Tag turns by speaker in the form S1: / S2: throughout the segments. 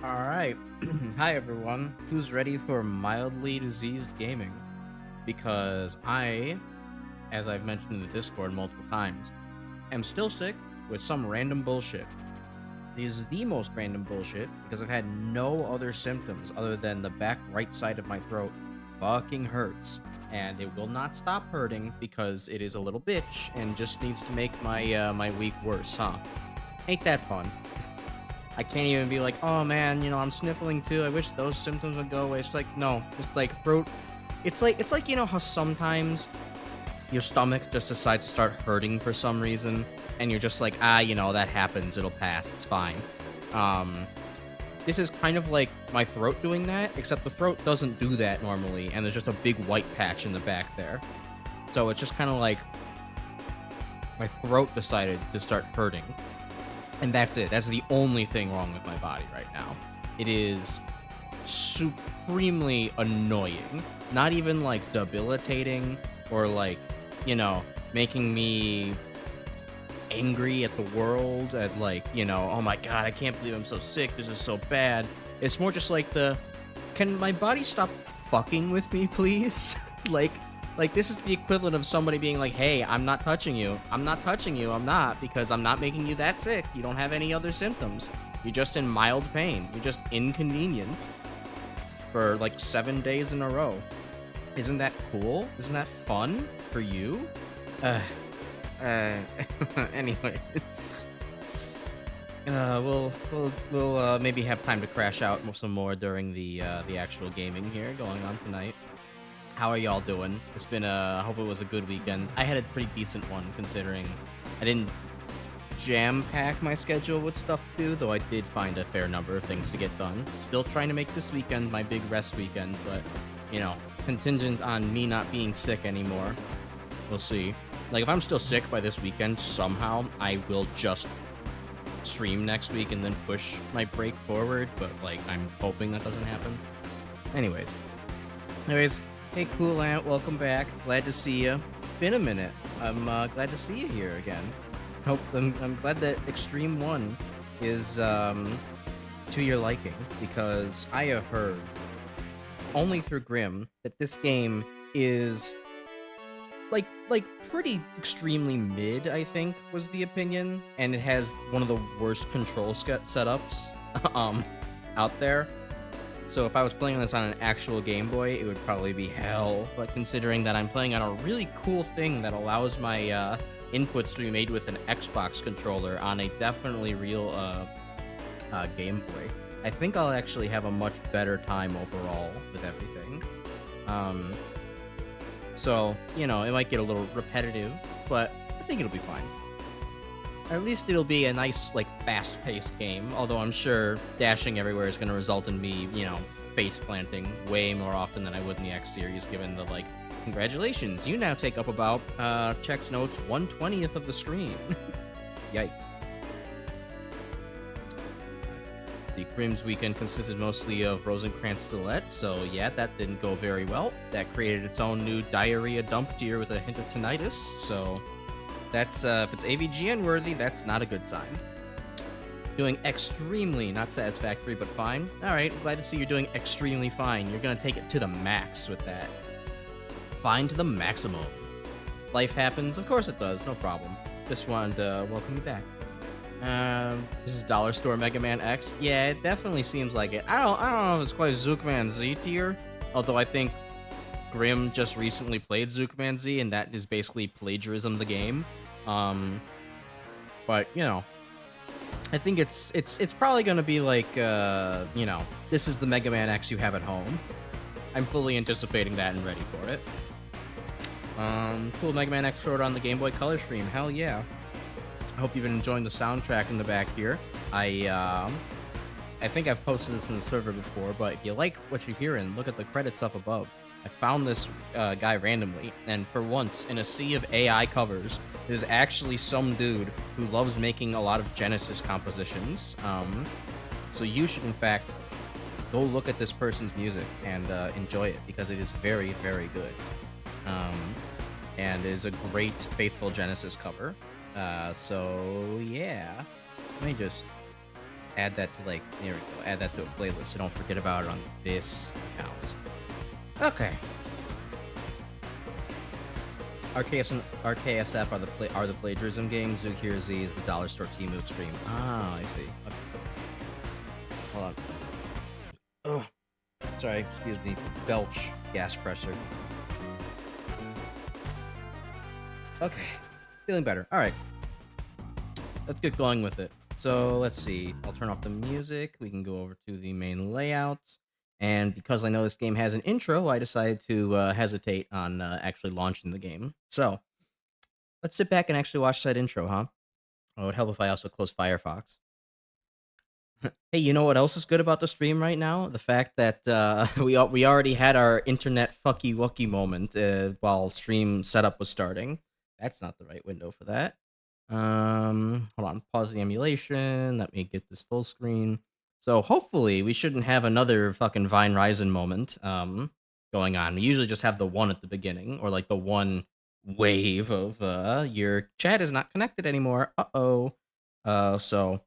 S1: Alright. Hi everyone. Who's ready for mildly diseased gaming? Because I, as I've mentioned in the Discord multiple times, am still sick with some random bullshit. It is the most random bullshit because I've had no other symptoms other than the back right side of my throat fucking hurts. And it will not stop hurting because it is a little bitch and just needs to make my week worse, huh? Ain't that fun? I can't even be like, oh man, I'm sniffling too. I wish those symptoms would go away. It's like, no, it's like throat. It's like how sometimes your stomach just decides to start hurting for some reason, and you're just like, that happens. It'll pass. It's fine. This is kind of like my throat doing that, except the throat doesn't do that normally, and there's just a big white patch in the back there. So it's just kind of like my throat decided to start hurting. And that's it. That's the only thing wrong with my body right now. It is supremely annoying. Not even, like, debilitating or, like, making me angry at the world at, like, oh my god, I can't believe I'm so sick. This is so bad. It's more just like can my body stop fucking with me, please? Like, this is the equivalent of somebody being like, hey, I'm not touching you. I'm not touching you. I'm not, because I'm not making you that sick. You don't have any other symptoms. You're just in mild pain. You're just inconvenienced for, like, 7 days in a row. Isn't that cool? Isn't that fun for you? Anyways. We'll maybe have time to crash out some more during the actual gaming here going on tonight. How are y'all doing? It's been I hope it was a good weekend. I had a pretty decent one considering I didn't jam-pack my schedule with stuff to do, though I did find a fair number of things to get done. Still trying to make this weekend my big rest weekend, but, contingent on me not being sick anymore. We'll see. Like, if I'm still sick by this weekend, somehow, I will just stream next week and then push my break forward, but, like, I'm hoping that doesn't happen. Anyways, hey, Cool Ant, welcome back. Glad to see you. It's been a minute. I'm glad to see you here again. I'm glad that Extreme 1 is to your liking, because I have heard, only through Grim, that this game is like pretty extremely mid, I think, was the opinion, and it has one of the worst control setups out there. So if I was playing this on an actual Game Boy, it would probably be hell. But considering that I'm playing on a really cool thing that allows my inputs to be made with an Xbox controller on a definitely real Game Boy, I think I'll actually have a much better time overall with everything. So, it might get a little repetitive, but I think it'll be fine. At least it'll be a nice, like, fast-paced game, although I'm sure dashing everywhere is going to result in me, face planting way more often than I would in the X series, given the, like, congratulations, you now take up about, checks notes 1/20th of the screen. Yikes. The Grim's weekend consisted mostly of Rosencrantz Stilette, so yeah, that didn't go very well. That created its own new diarrhea dump tier with a hint of tinnitus, so that's, if it's AVGN worthy, that's not a good sign. Doing extremely not satisfactory, but fine. Alright, glad to see you're doing extremely fine. You're gonna take it to the max with that. Fine to the maximum. Life happens, of course it does, no problem. Just wanted to welcome you back. This is Dollar Store Mega Man X. Yeah, it definitely seems like it. I don't know if it's quite Zookman Z tier, although I think Grim just recently played Zookman Z, and that is basically plagiarism the game. But I think it's probably gonna be like this is the Mega Man X you have at home. I'm fully anticipating that and ready for it. Cool Mega Man X short on the Game Boy Color stream. Hell yeah. I hope you've been enjoying the soundtrack in the back here. I think I've posted this in the server before, but if you like what you're hearing, look at the credits up above. I found this guy randomly, and for once, in a sea of AI covers, there's actually some dude who loves making a lot of Genesis compositions. So you should, in fact, go look at this person's music and enjoy it, because it is very, very good. And is a great Faithful Genesis cover. So, yeah. Let me just add that to, like, there we go. Add that to a playlist so don't forget about it on this account. Okay. RKSF are the plagiarism games. Zook Here Z is the Dollar Store Temu Xtreme. Ah, I see. Okay. Hold on. Oh, sorry, excuse me. Belch gas pressure. Okay, feeling better. All right, let's get going with it. So let's see. I'll turn off the music. We can go over to the main layout. And because I know this game has an intro, I decided to hesitate on actually launching the game. So let's sit back and actually watch that intro, huh? Oh, it would help if I also close Firefox. Hey, you know what else is good about the stream right now? The fact that we already had our internet fucky wucky moment while stream setup was starting. That's not the right window for that. Hold on, pause the emulation. Let me get this full screen. So hopefully we shouldn't have another fucking Vine Ryzen moment going on. We usually just have the one at the beginning, or like the one wave of your chat is not connected anymore. Uh-oh. So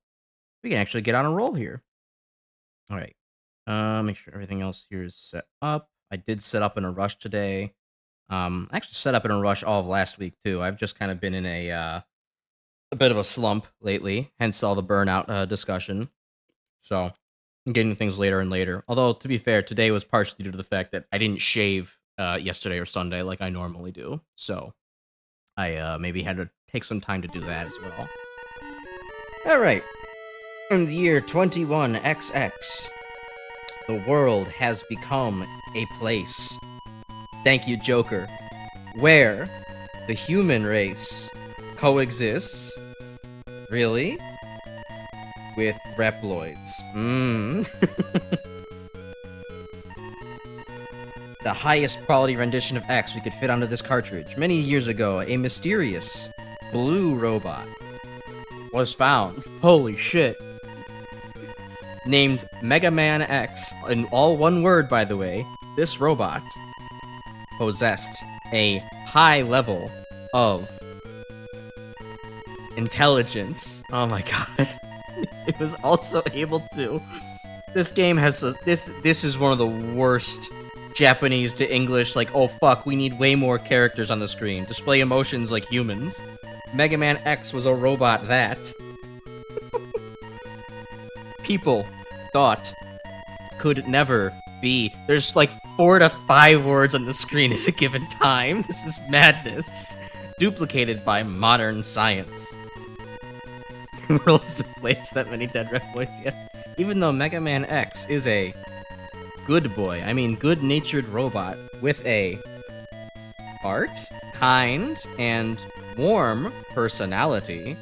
S1: we can actually get on a roll here. All right. Make sure everything else here is set up. I did set up in a rush today. I actually set up in a rush all of last week too. I've just kind of been in a bit of a slump lately, hence all the burnout discussion. So I'm getting things later and later. Although, to be fair, today was partially due to the fact that I didn't shave yesterday or Sunday like I normally do. So I maybe had to take some time to do that as well. All right. In the year 21XX, the world has become a place. Thank you, Joker. Where the human race coexists, really, with reploids. The highest quality rendition of X we could fit onto this cartridge. Many years ago, a mysterious blue robot was found. Holy shit. Named Mega Man X, in all one word, by the way. This robot possessed a high level of intelligence. Oh my god. It was also able to. This game has this is one of the worst Japanese to English, like, oh fuck, we need way more characters on the screen. Display emotions like humans. Mega Man X was a robot that people thought could never be. There's like 4 to 5 words on the screen at a given time. This is madness. Duplicated by modern science. The world hasn't placed that many dead reploids yet. Even though Mega Man X is a good boy, I mean good-natured robot with a heart, kind, and warm personality,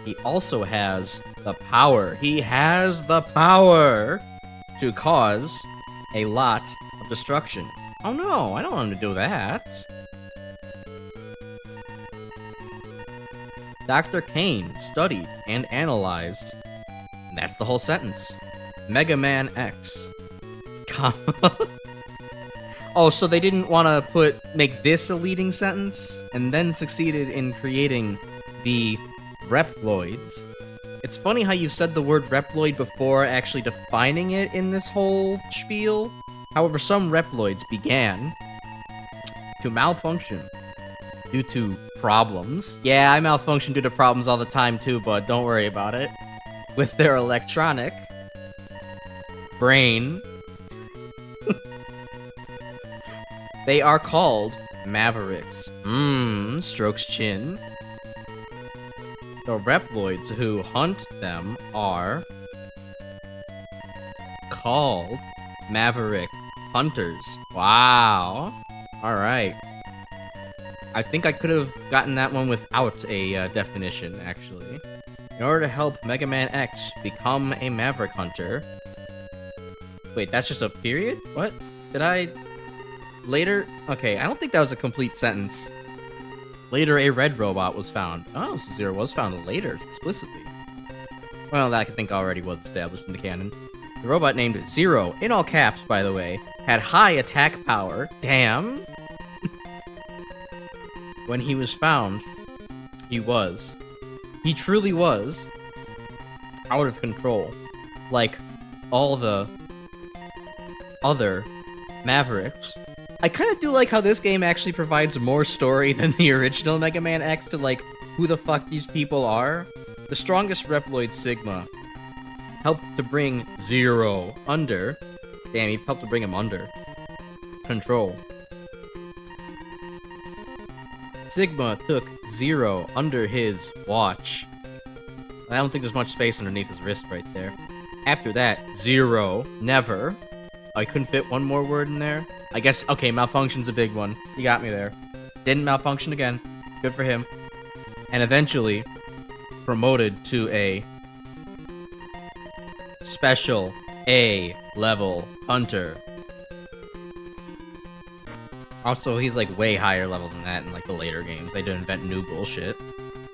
S1: he also has the power. He has the power to cause a lot of destruction. Oh no, I don't want him to do that. Dr. Kane studied and analyzed. And that's the whole sentence. Mega Man X. Oh, so they didn't want to make this a leading sentence, and then succeeded in creating the reploids. It's funny how you said the word reploid before actually defining it in this whole spiel. However, some reploids began to malfunction due to problems. Yeah, I malfunction due to problems all the time too, but don't worry about it. With their electronic brain. They are called Mavericks. Strokes chin. The reploids who hunt them are called Maverick Hunters. Wow. Alright. I think I could have gotten that one without a definition, actually. In order to help Mega Man X become a Maverick Hunter... Wait, that's just a period? What? Did I... Later? Okay, I don't think that was a complete sentence. Later, a red robot was found. Oh, Zero was found later, explicitly. Well, that I think already was established in the canon. The robot named Zero, in all caps, by the way, had high attack power. Damn! When he was found, he truly was, out of control, like all the other Mavericks. I kind of do like how this game actually provides more story than the original Mega Man X to, like, who the fuck these people are. The strongest reploid, Sigma, helped to bring Zero under. Damn, he helped to bring him under control. Sigma took Zero under his watch. I don't think there's much space underneath his wrist right there. After that, Zero never. I couldn't fit one more word in there. I guess, okay, malfunction's a big one. You got me there. Didn't malfunction again. Good for him. And eventually promoted to a special A-level hunter. Also, he's like way higher level than that in like the later games. They didn't invent new bullshit.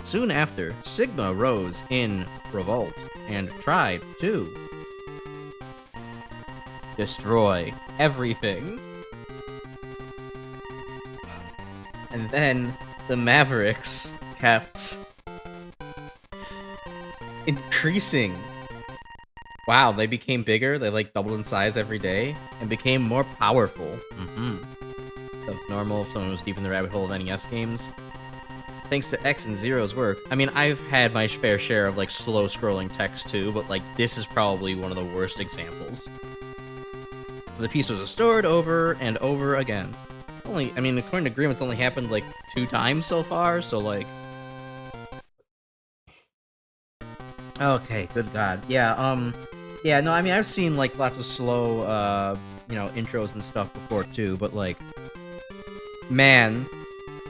S1: Soon after, Sigma rose in revolt and tried to destroy everything. And then the Mavericks kept increasing. Wow, they became bigger. They like doubled in size every day and became more powerful. So normal, someone who's deep in the rabbit hole of NES games. Thanks to X and Zero's work. I mean, I've had my fair share of like slow scrolling text too, but like this is probably one of the worst examples. The piece was restored over and over again. Only, I mean, according to Grim, it's only happened like 2 times so far, so like... Okay, good god. Yeah, yeah, no, I mean, I've seen like lots of slow, you know, intros and stuff before too, but like... Man,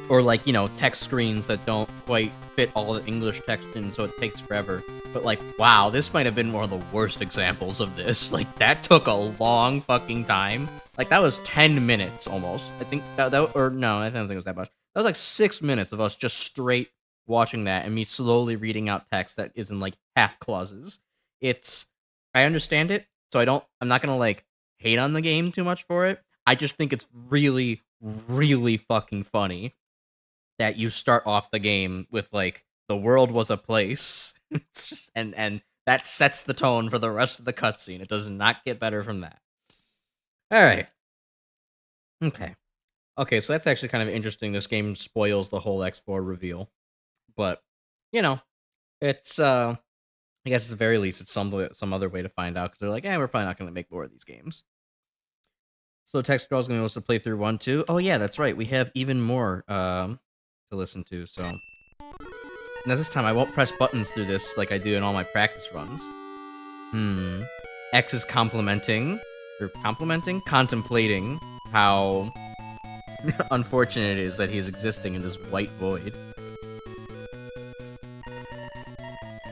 S1: or like, you know, text screens that don't quite fit all the English text in, so it takes forever. But like, wow, this might have been one of the worst examples of this. Like, that took a long fucking time. Like, that was 10 minutes almost. I think that or no, I don't think it was that much. That was like 6 minutes of us just straight watching that and me slowly reading out text that is in like half clauses. I understand it, so I'm not gonna like hate on the game too much for it. I just think it's really, really fucking funny that you start off the game with like, the world was a place. It's just, and that sets the tone for the rest of the cutscene. It does not get better from that. Alright. Okay, so that's actually kind of interesting. This game spoils the whole X4 reveal. But, you know, it's, I guess at the very least, it's some other way to find out, because they're like, we're probably not going to make more of these games. So Text Girl's going to be able to play through 1, 2. Oh yeah, that's right. We have even more to listen to, so... Now this time I won't press buttons through this like I do in all my practice runs. X is contemplating how unfortunate it is that he's existing in this white void.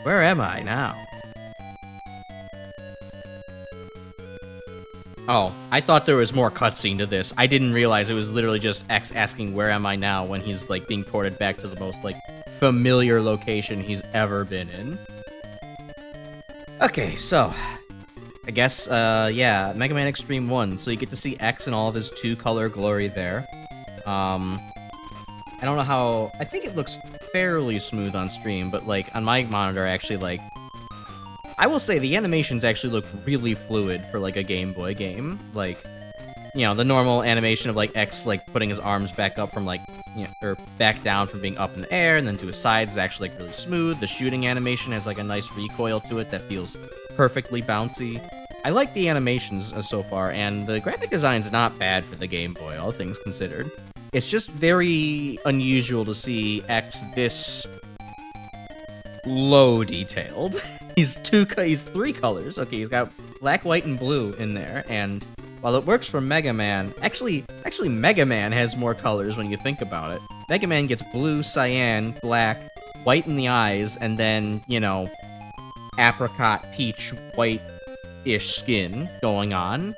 S1: Where am I now? Oh, I thought there was more cutscene to this. I didn't realize it was literally just X asking where am I now when he's like being ported back to the most like familiar location he's ever been in. Okay, so I guess yeah, Mega Man Xtreme 1. So you get to see X in all of his 2-color glory there. I don't know how, I think it looks fairly smooth on stream, but like on my monitor actually like I will say the animations actually look really fluid for like a Game Boy game. Like, you know, the normal animation of like X like putting his arms back up from like, you know, or back down from being up in the air and then to his sides is actually like really smooth. The shooting animation has like a nice recoil to it that feels perfectly bouncy. I like the animations so far, and the graphic design's not bad for the Game Boy, all things considered. It's just very unusual to see X this low detailed. He's 3 colors. Okay, he's got black, white, and blue in there, and while it works for Mega Man, actually Mega Man has more colors when you think about it. Mega Man gets blue, cyan, black, white in the eyes, and then, you know, apricot, peach, white-ish skin going on.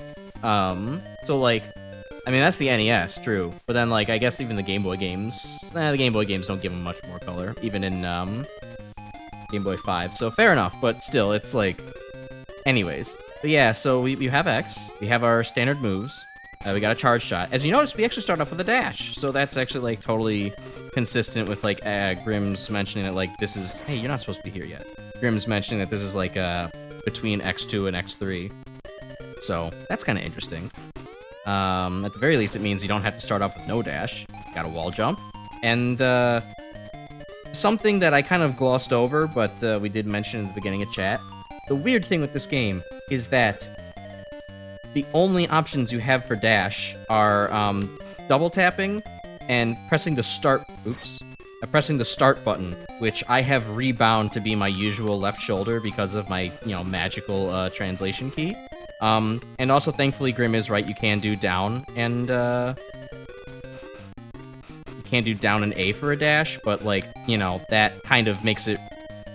S1: So, like, I mean, that's the NES, true. But then, like, I guess even the Game Boy games, the Game Boy games don't give him much more color, even in, Game Boy 5, so fair enough, but still, it's like... Anyways. But yeah, so we have X, we have our standard moves, we got a charge shot. As you notice, we actually start off with a dash, so that's actually, like, totally consistent with, like, Grim's mentioning that, like, this is... Hey, you're not supposed to be here yet. Grim's mentioning that this is like between X2 and X3. So that's kind of interesting. At the very least, it means you don't have to start off with no dash. Got a wall jump. And something that I kind of glossed over, but we did mention at the beginning of chat. The weird thing with this game is that the only options you have for dash are double tapping and pressing the start. Pressing the start button, which I have rebound to be my usual left shoulder because of my magical translation key. And also, thankfully, Grim is right. You can do down and you can do down and A for a dash, but like that kind of makes it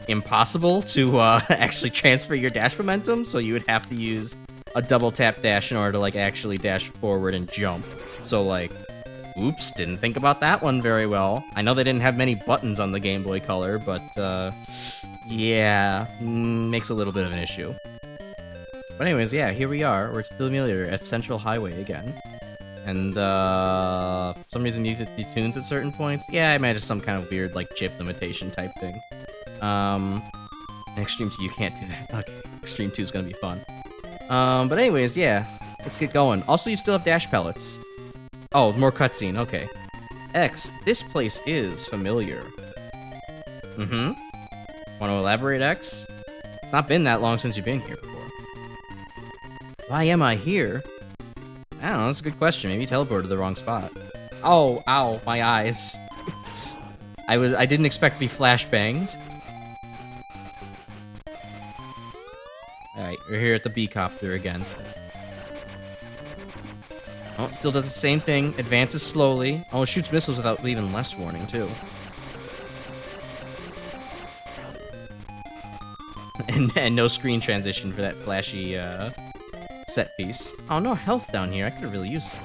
S1: impossible to actually transfer your dash momentum. So you would have to use a double tap dash in order to like actually dash forward and jump. So like. Oops, didn't think about that one very well. I know they didn't have many buttons on the Game Boy Color, but, yeah, makes a little bit of an issue. But anyways, yeah, here we are. We're familiar at Central Highway again. And, for some reason you get detunes at certain points. Yeah, I imagine some kind of weird, like, chip limitation type thing. Extreme 2, you can't do that. Okay, Extreme 2 is gonna be fun. But anyways, yeah, let's get going. Also, you still have dash pellets. Oh, more cutscene, okay. X, this place is familiar. Want to elaborate, X? It's not been that long since you've been here before. Why am I here? I don't know, that's a good question. Maybe you teleported to the wrong spot. Oh, ow, my eyes. I didn't expect to be flashbanged. Alright, we're here at the B-copter again. Oh, it still does the same thing. Advances slowly. Oh, it shoots missiles without even less warning, too. and no screen transition for that flashy, set piece. Oh, no health down here. I could have really used some.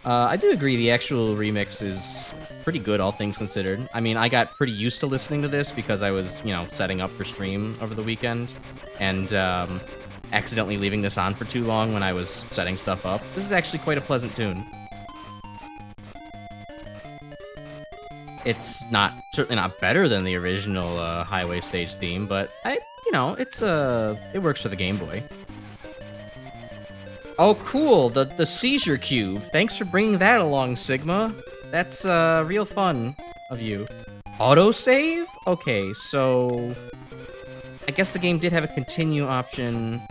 S1: I do agree the actual remix is pretty good, all things considered. I mean, I got pretty used to listening to this because I was, setting up for stream over the weekend. And, accidentally leaving this on for too long when I was setting stuff up. This is actually quite a pleasant tune. It's certainly not better than the original Highway stage theme, but it works for the Game Boy. Oh, cool, the seizure cube. Thanks for bringing that along, Sigma. That's real fun of you. Autosave? Okay, so I guess the game did have a continue option.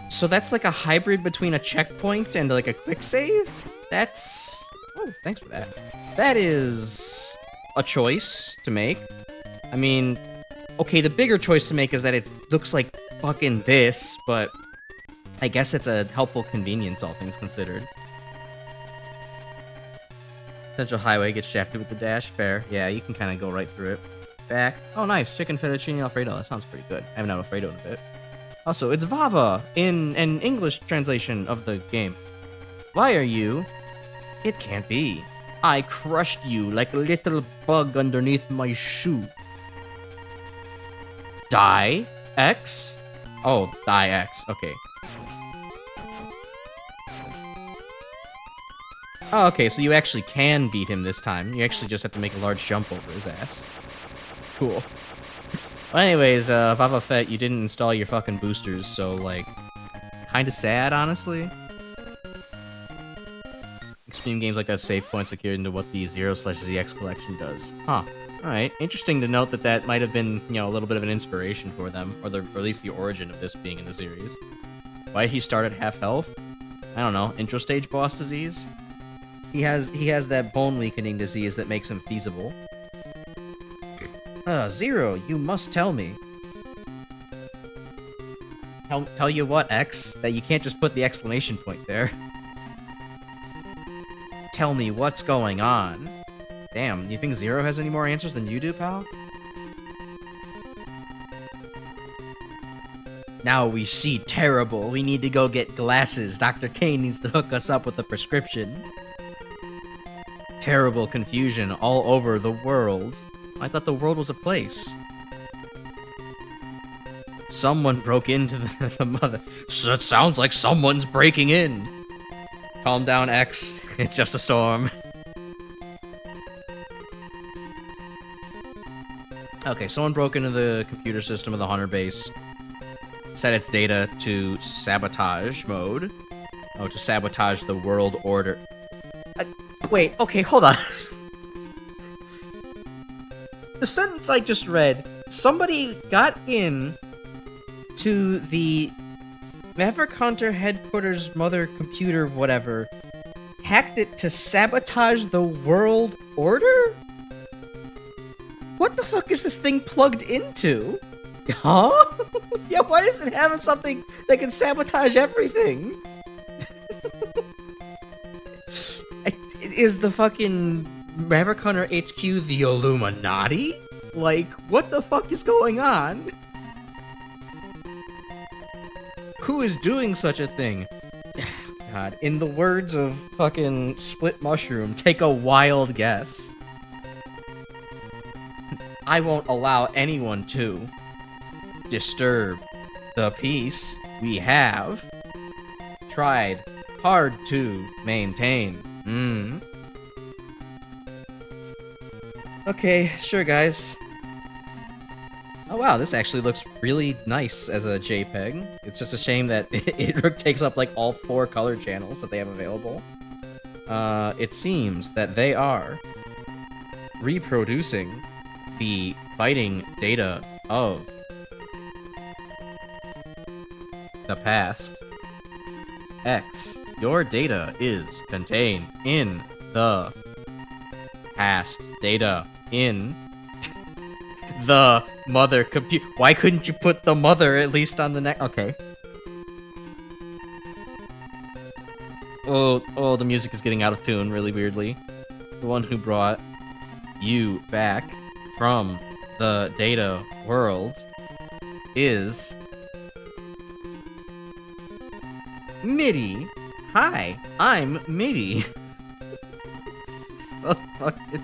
S1: So that's like a hybrid between a checkpoint and like a quick save? That's... Oh, thanks for that. That is a choice to make. I mean, okay, the bigger choice to make is that it looks like fucking this, but I guess it's a helpful convenience, all things considered. Central Highway gets shafted with the dash. Fair. Yeah, you can kind of go right through it. Back. Oh, nice. Chicken fettuccine alfredo. That sounds pretty good. I haven't had alfredo in a bit. Also, it's Vava in an English translation of the game. Why are you? It can't be. I crushed you like a little bug underneath my shoe. Die X? Oh, die X. Okay. Oh, okay, so you actually can beat him this time. You actually just have to make a large jump over his ass. Cool. Well, anyways, Vava Fett, you didn't install your fucking boosters, so, like, kinda sad, honestly. Extreme games like that have save points secured into what the 0/ZX collection does. Huh. Alright, interesting to note that that might have been, a little bit of an inspiration for them, or at least the origin of this being in the series. Why did he start at half health? I don't know, intro stage boss disease? He has that bone weakening disease that makes him feasible. Zero, you must tell me. Tell you what, X? That you can't just put the exclamation point there. Tell me what's going on. Damn, you think Zero has any more answers than you do, pal? Now we see terrible. We need to go get glasses. Dr. Kane needs to hook us up with a prescription. Terrible confusion all over the world. I thought the world was a place. Someone broke into the mother. So it sounds like someone's breaking in. Calm down, X. It's just a storm. Okay, someone broke into the computer system of the Hunter base, set its data to sabotage mode. Oh, to sabotage the world order. Wait, okay, hold on. The sentence I just read, somebody got in to the Maverick Hunter headquarters mother computer, whatever, hacked it to sabotage the world order? What the fuck is this thing plugged into? Huh? Yeah, why does it have something that can sabotage everything? Is the fucking Maverick Hunter HQ the Illuminati? Like, what the fuck is going on? Who is doing such a thing? God, in the words of fucking Split Mushroom, take a wild guess. I won't allow anyone to disturb the peace we have tried hard to maintain. Okay, sure, guys. Oh wow, this actually looks really nice as a JPEG. It's just a shame that it takes up like all 4 color channels that they have available. It seems that they are reproducing the fighting data of the past. X, your data is contained in the past data in the mother computer. Why couldn't you put the mother at least on the neck? Okay. Oh, the music is getting out of tune really weirdly. The one who brought you back from the data world is MIDI. Hi, I'm MIDI. So fucking...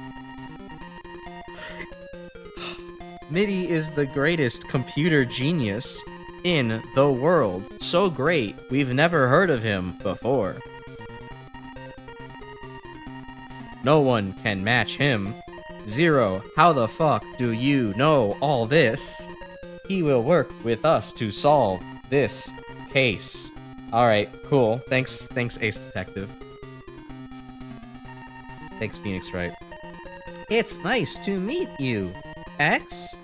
S1: MIDI is the greatest computer genius in the world. So great, we've never heard of him before. No one can match him. Zero, how the fuck do you know all this? He will work with us to solve this case. Alright, cool. Thanks, Ace Detective. Thanks, Phoenix Wright. It's nice to meet you, X.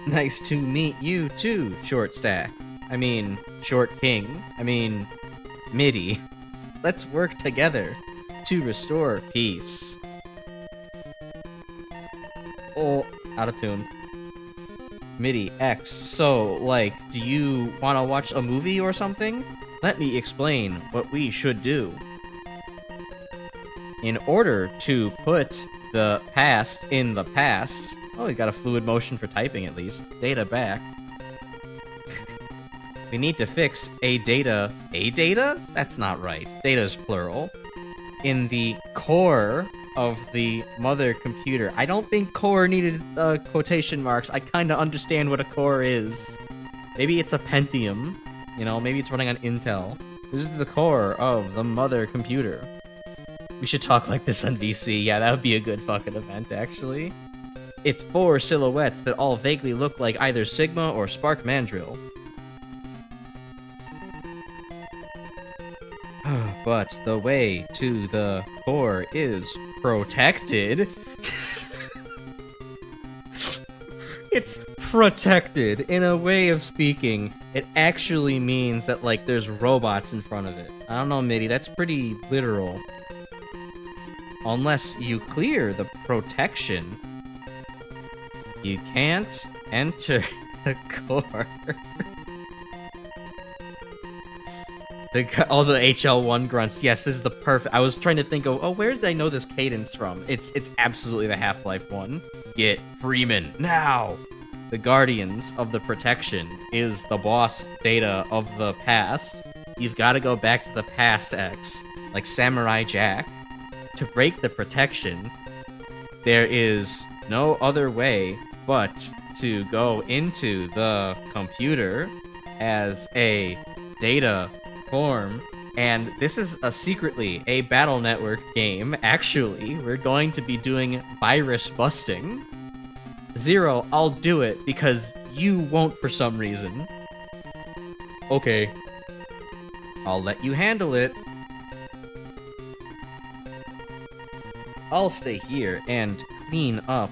S1: Nice to meet you too, Short Stack. I mean, Short King. I mean, MIDI. Let's work together to restore peace. Oh, out of tune. MIDI X. So, like, do you want to watch a movie or something? Let me explain what we should do. In order to put the past in the past... Oh, we got a fluid motion for typing at least. Data back. We need to fix a data... A data? That's not right. Data's plural. In the core of the mother computer. I don't think core needed quotation marks. I kind of understand what a core is. Maybe it's a Pentium. You know, maybe it's running on Intel. This is the core of the mother computer. We should talk like this on VC. Yeah, that would be a good fucking event, actually. It's 4 silhouettes that all vaguely look like either Sigma or Spark Mandrill. But the way to the core is protected. It's protected. In a way of speaking, it actually means that, like, there's robots in front of it. I don't know, MIDI, that's pretty literal. Unless you clear the protection, you can't enter the core. All the HL1 grunts. Yes, this is the perfect... I was trying to think of... Oh, where did I know this cadence from? It's absolutely the Half-Life one. Get Freeman now! The Guardians of the Protection is the boss data of the past. You've got to go back to the past, X. Like Samurai Jack. To break the protection, there is no other way but to go into the computer as a data form, and this is secretly a Battle Network game. Actually, we're going to be doing virus busting. Zero, I'll do it because you won't for some reason. Okay. I'll let you handle it. I'll stay here and clean up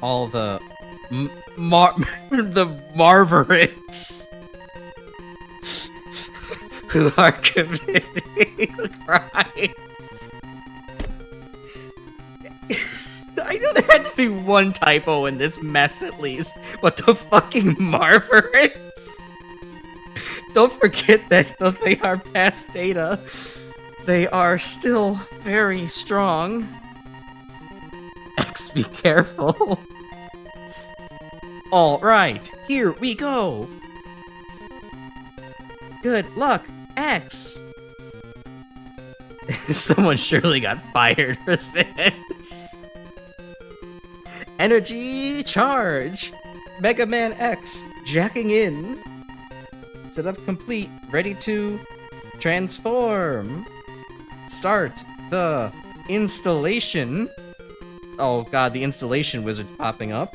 S1: all the the Marverics who are committing crimes. I know there had to be one typo in this mess at least, but the fucking Marverics? Don't forget that though they are past data, they are still very strong. X, be careful. Alright, here we go. Good luck, X. Someone surely got fired for this. Energy charge. Mega Man X jacking in. Setup complete. Ready to transform. Start the installation. Oh god, the installation wizard's popping up.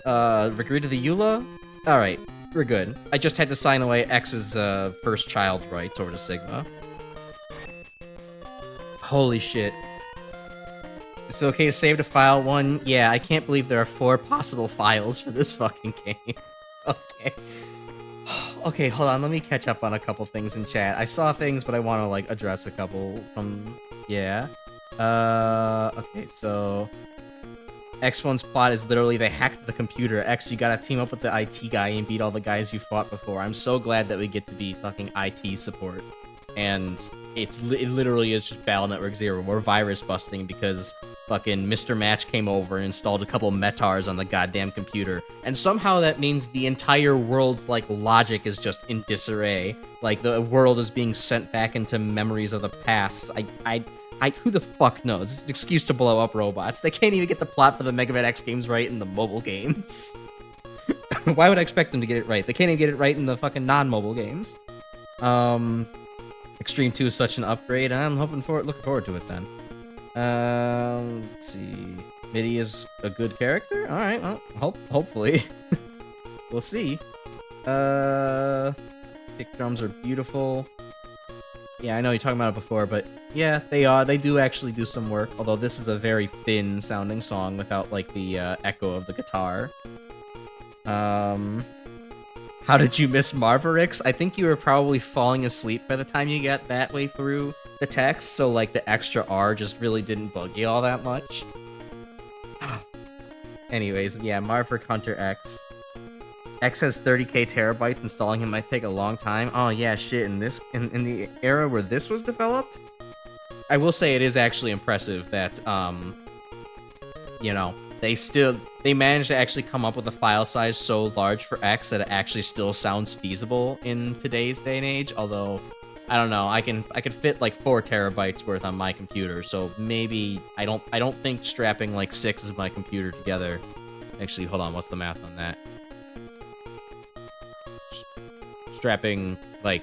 S1: Agree to the EULA? Alright, we're good. I just had to sign away X's first child rights over to Sigma. Holy shit. It's okay to save to file 1? Yeah, I can't believe there are 4 possible files for this fucking game. Okay. Okay, hold on, let me catch up on a couple things in chat. I saw things, but I want to, like, address a couple from... Yeah. Okay, so... X1's plot is literally they hacked the computer. X, you gotta team up with the IT guy and beat all the guys you fought before. I'm so glad that we get to be fucking IT support. And it literally is just Battle Network 0. We're virus busting because fucking Mr. Match came over and installed a couple metars on the goddamn computer. And somehow that means the entire world's, like, logic is just in disarray. Like, the world is being sent back into memories of the past. Who the fuck knows? It's an excuse to blow up robots. They can't even get the plot for the Mega Man X games right in the mobile games. Why would I expect them to get it right? They can't even get it right in the fucking non-mobile games. Xtreme 2 is such an upgrade. I'm looking forward to it then. Let's see. Mitty is a good character? Alright, well, hopefully. We'll see. Kick drums are beautiful. Yeah, I know you're talking about it before, but yeah, they do actually do some work, although this is a very thin sounding song without, like, the echo of the guitar. How did you miss Marverix? I think you were probably falling asleep by the time you got that way through the text, so, like, the extra R just really didn't bug you all that much. Anyways, yeah, Marverick Hunter X. X has 30k terabytes. Installing him might take a long time. Oh yeah, shit. In the era where this was developed, I will say it is actually impressive that you know, they managed to actually come up with a file size so large for X that it actually still sounds feasible in today's day and age. Although I don't know, I could fit like 4 terabytes worth on my computer, so maybe I don't think strapping like 6 of my computer together. Actually, hold on, what's the math on that? Strapping like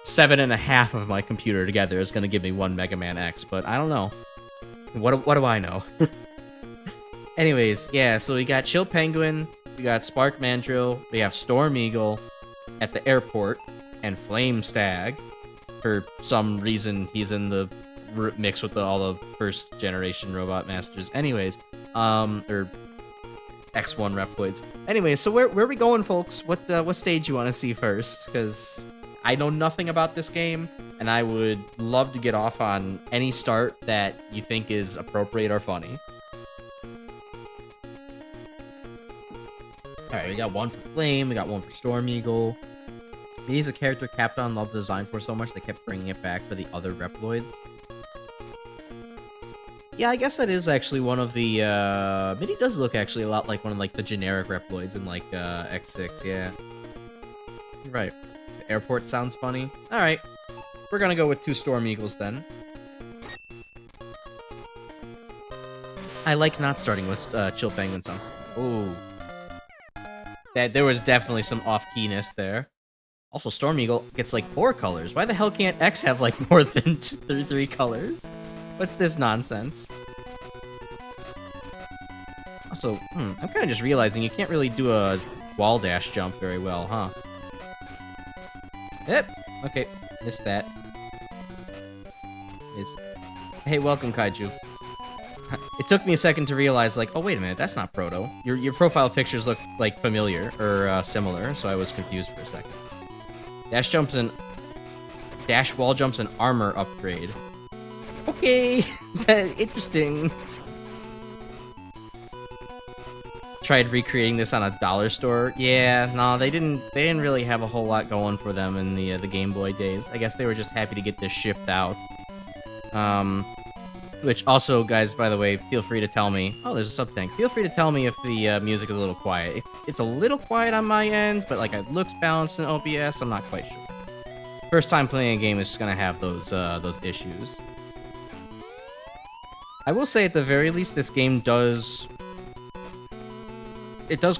S1: 7.5 of my computer together is gonna give me 1 Mega Man X, but I don't know. What do I know? Anyways, yeah, so we got Chill Penguin, we got Spark Mandrill, we have Storm Eagle at the airport, and Flame Stag. For some reason, he's in the mix with all the first generation Robot Masters. Anyways, or X1 Reploids. Anyways, so where are we going, folks? What stage you want to see first? Because I know nothing about this game, and I would love to get off on any start that you think is appropriate or funny. Alright, we got one for Flame, we got one for Storm Eagle. He's a character Capcom loved the design for so much they kept bringing it back for the other Reploids. Yeah, I guess that is actually one of the, Mini does look actually a lot like one of, like, the generic Reploids in, like, X6, yeah. You're right. The airport sounds funny. Alright. We're gonna go with 2 Storm Eagles, then. I like not starting with, Chill Penguin song. Ooh. There was definitely some off-keyness there. Also, Storm Eagle gets, like, 4 colors. Why the hell can't X have, like, more than 3 colors? What's this nonsense? Also, I'm kind of just realizing you can't really do a wall dash jump very well, huh? Yep. Okay, missed that. Hey, welcome, Kaiju. It took me a second to realize, like, oh, wait a minute, that's not Proto. Your profile pictures look, like, familiar, or similar, so I was confused for a second. Dash wall jumps and armor upgrade. Okay, interesting. Tried recreating this on a dollar store. Yeah, no, they didn't really have a whole lot going for them in the Game Boy days. I guess they were just happy to get this shipped out. Which also, guys, by the way, feel free to tell me. Oh, there's a sub-tank. Feel free to tell me if the music is a little quiet. It's a little quiet on my end, but like it looks balanced in OBS. I'm not quite sure. First time playing a game is just gonna have those issues. I will say, at the very least, this game does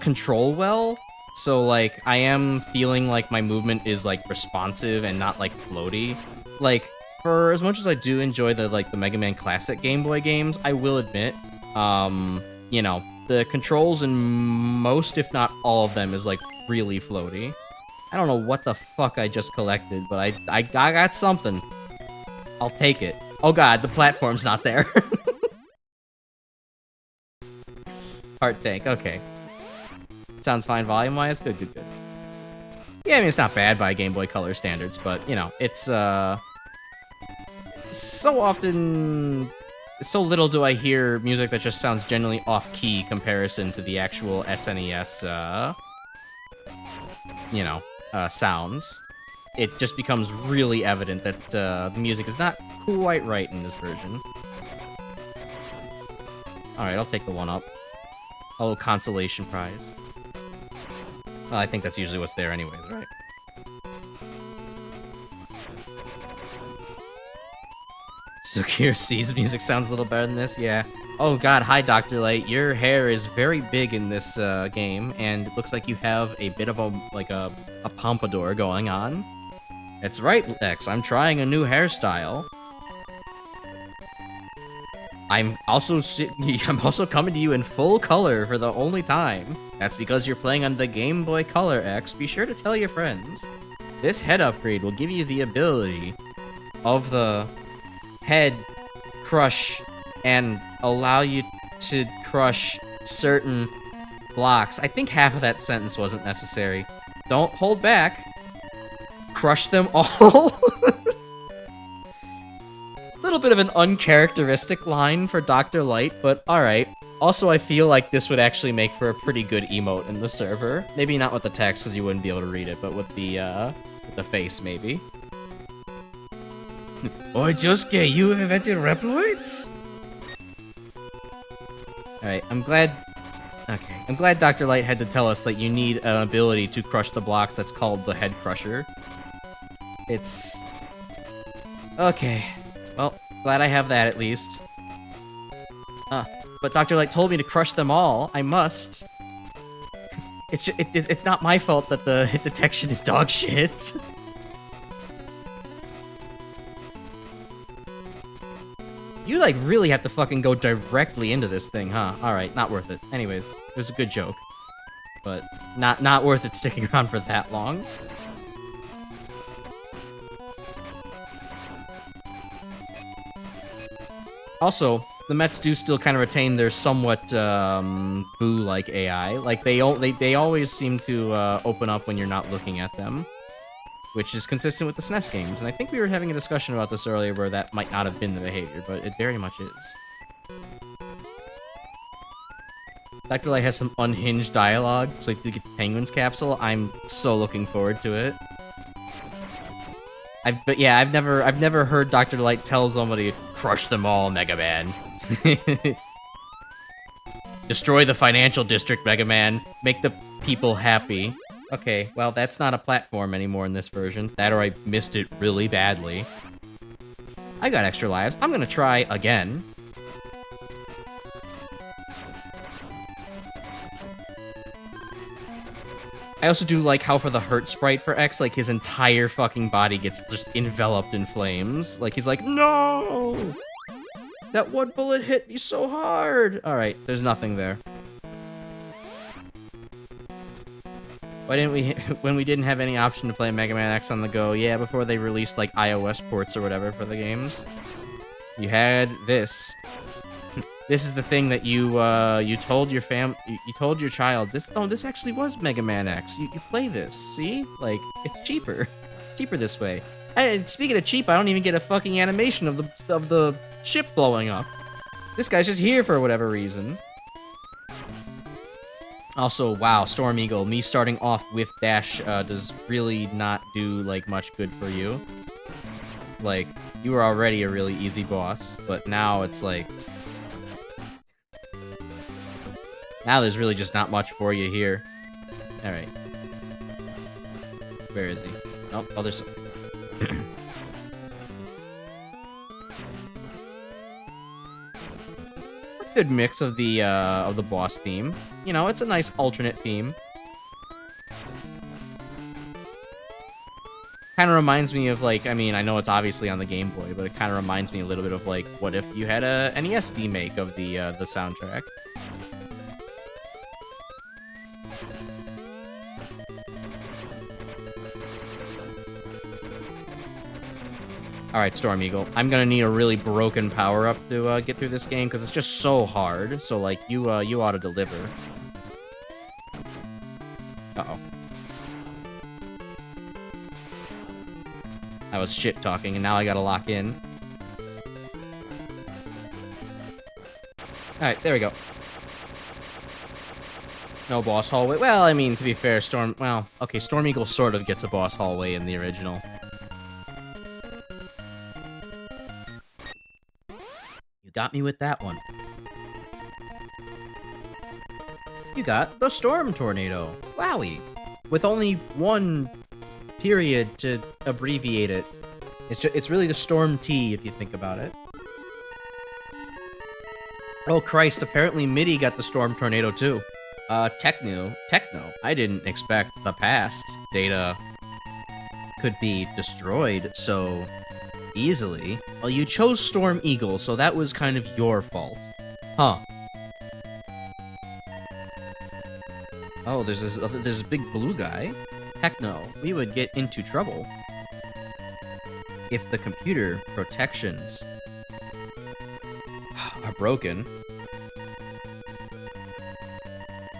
S1: control well. So like, I am feeling like my movement is like responsive and not like floaty. Like, for as much as I do enjoy the Mega Man Classic Game Boy games, I will admit, you know, the controls in most, if not all of them, is like really floaty. I don't know what the fuck I just collected, but I got something. I'll take it. Oh god, the platform's not there. Heart tank, okay. Sounds fine volume-wise. Good. Yeah, I mean, it's not bad by Game Boy Color standards, but, you know, it's, so often, so little do I hear music that just sounds generally off-key comparison to the actual SNES, you know, sounds. It just becomes really evident that, the music is not quite right in this version. Alright, I'll take the one up. A little consolation prize. Well, I think that's usually what's there anyways, right? Sukir C's music sounds a little better than this, yeah. Oh god, hi Dr. Light. Your hair is very big in this game, and it looks like you have a bit of a pompadour going on. That's right, X, I'm trying a new hairstyle. I'm also coming to you in full color for the only time. That's because you're playing on the Game Boy Color, X. Be sure to tell your friends. This head upgrade will give you the ability of the head crush and allow you to crush certain blocks. I think half of that sentence wasn't necessary. Don't hold back. Crush them all. Little bit of an uncharacteristic line for Dr. Light, but alright. Also, I feel like this would actually make for a pretty good emote in the server. Maybe not with the text, because you wouldn't be able to read it, but with the face, maybe. Oi, Josuke, you invented reploids? Alright, I'm glad Dr. Light had to tell us that you need an ability to crush the blocks that's called the Head Crusher. It's... okay. Well, glad I have that at least. But Dr. Light told me to crush them all. I must. It's not my fault that the hit detection is dog shit. You, like, really have to fucking go directly into this thing, huh? Alright, not worth it. Anyways, it was a good joke. But not worth it sticking around for that long. Also, the Mets do still kind of retain their somewhat Boo-like AI. Like they always seem to open up when you're not looking at them, which is consistent with the SNES games. And I think we were having a discussion about this earlier, where that might not have been the behavior, but it very much is. Dr. Light has some unhinged dialogue, so to get the Penguins capsule. I'm so looking forward to it. But yeah, I've never heard Dr. Light tell somebody, crush them all, Mega Man. Destroy the financial district, Mega Man. Make the people happy. Okay, well, that's not a platform anymore in this version. That or I missed it really badly. I got extra lives. I'm gonna try again. I also do like how for the hurt sprite for X, like his entire fucking body gets just enveloped in flames. Like he's like, no! That one bullet hit me so hard! Alright, there's nothing there. Why didn't we, when we didn't have any option to play Mega Man X on the go? Yeah, before they released like iOS ports or whatever for the games, you had this. This is the thing that you told your you told your child. This actually was Mega Man X. You play this, see? Like it's cheaper this way. And speaking of cheap, I don't even get a fucking animation of the ship blowing up. This guy's just here for whatever reason. Also, wow, Storm Eagle, me starting off with Dash does really not do like much good for you. Like you were already a really easy boss, but now it's like. Now there's really just not much for you here. Alright. Where is he? Nope, other side. Good mix of the boss theme. You know, it's a nice alternate theme. Kind of reminds me of like, I mean, I know it's obviously on the Game Boy, but it kind of reminds me a little bit of like, what if you had a NES remake of the soundtrack? Alright, Storm Eagle. I'm gonna need a really broken power-up to get through this game, because it's just so hard. So, like, you ought to deliver. Uh-oh. I was shit-talking, and now I gotta lock in. Alright, there we go. No boss hallway. Well, I mean, to be fair, Storm Eagle sort of gets a boss hallway in the original. Got me with that one. You got the Storm Tornado. Wowie. With only one period to abbreviate it. It's really the Storm T if you think about it. Oh Christ, apparently MIDI got the Storm Tornado too. Techno. I didn't expect the past data could be destroyed so easily. Well, you chose Storm Eagle, so that was kind of your fault. Huh. Oh, there's this big blue guy. Heck no, we would get into trouble if the computer protections are broken.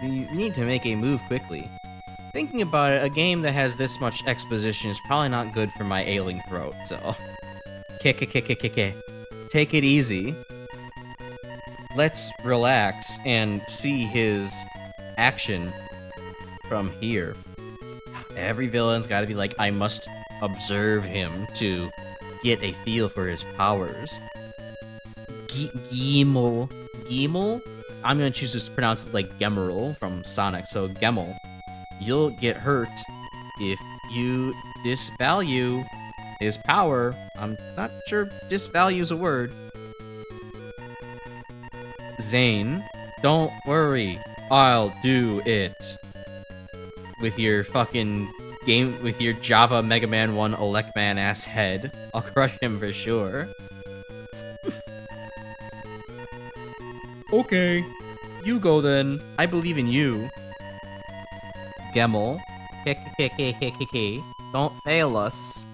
S1: We need to make a move quickly. Thinking about it, a game that has this much exposition is probably not good for my ailing throat, so... Take it easy. Let's relax and see his action from here. Every villain's gotta be like, I must observe him to get a feel for his powers. Gemel? I'm gonna choose to pronounce it like Gemerl from Sonic, so Gemel. You'll get hurt if you disvalue his power. I'm not sure disvalue's a word. Zane, don't worry. I'll do it. With your fucking game, with your Java Mega Man 1 Elecman ass head. I'll crush him for sure. Okay. You go then. I believe in you. Gemel. Don't fail us.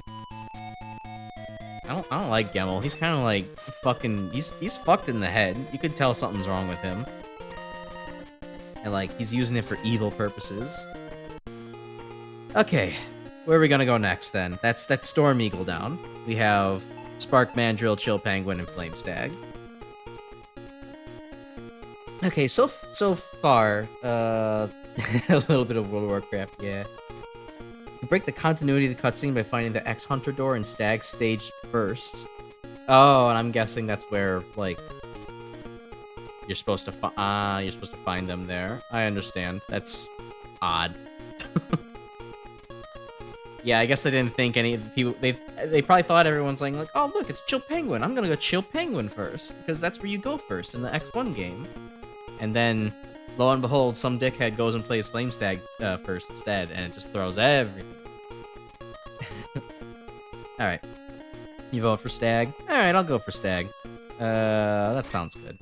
S1: I don't like Gemel. He's kind of like fucking. He's fucked in the head. You could tell something's wrong with him. And like he's using it for evil purposes. Okay, where are we gonna go next then? That's Storm Eagle down. We have Spark Mandrill, Chill Penguin, and Flame Stag. Okay, so far, a little bit of World of Warcraft, yeah. You break the continuity of the cutscene by finding the X Hunter door in Stag stage first. Oh, and I'm guessing that's where like you're supposed to find them there. I understand. That's odd. Yeah, I guess they didn't think any of the people. They probably thought everyone's like, oh look, it's Chill Penguin. I'm gonna go Chill Penguin first because that's where you go first in the X1 game. And then, lo and behold, some dickhead goes and plays Flame Stag first instead, and it just throws everything. Alright. You vote for Stag? Alright, I'll go for Stag. That sounds good.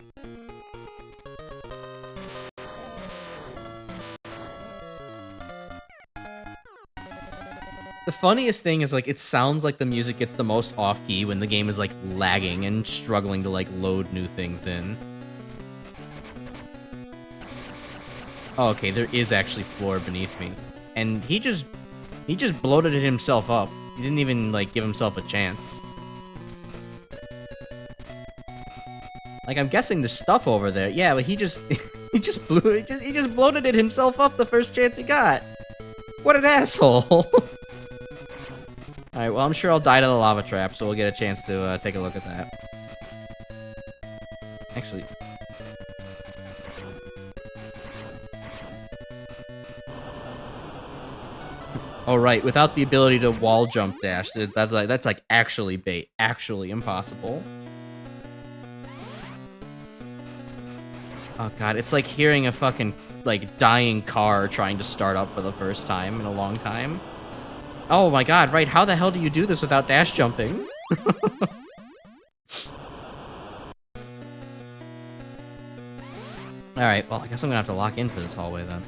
S1: The funniest thing is, like, it sounds like the music gets the most off-key when the game is, like, lagging and struggling to, like, load new things in. Oh, okay, there is actually floor beneath me. And he just bloated it himself up. He didn't even, like, give himself a chance. Like, I'm guessing there's stuff over there. Yeah, but he just he just bloated it himself up the first chance he got. What an asshole. Alright, well, I'm sure I'll die to the lava trap, so we'll get a chance to take a look at that. Actually... Oh, right, without the ability to wall jump dash, that's like actually bait. Actually impossible. Oh, God, it's like hearing a fucking, like, dying car trying to start up for the first time in a long time. Oh my God, right, how the hell do you do this without dash jumping? Alright, well, I guess I'm gonna have to lock in for this hallway then.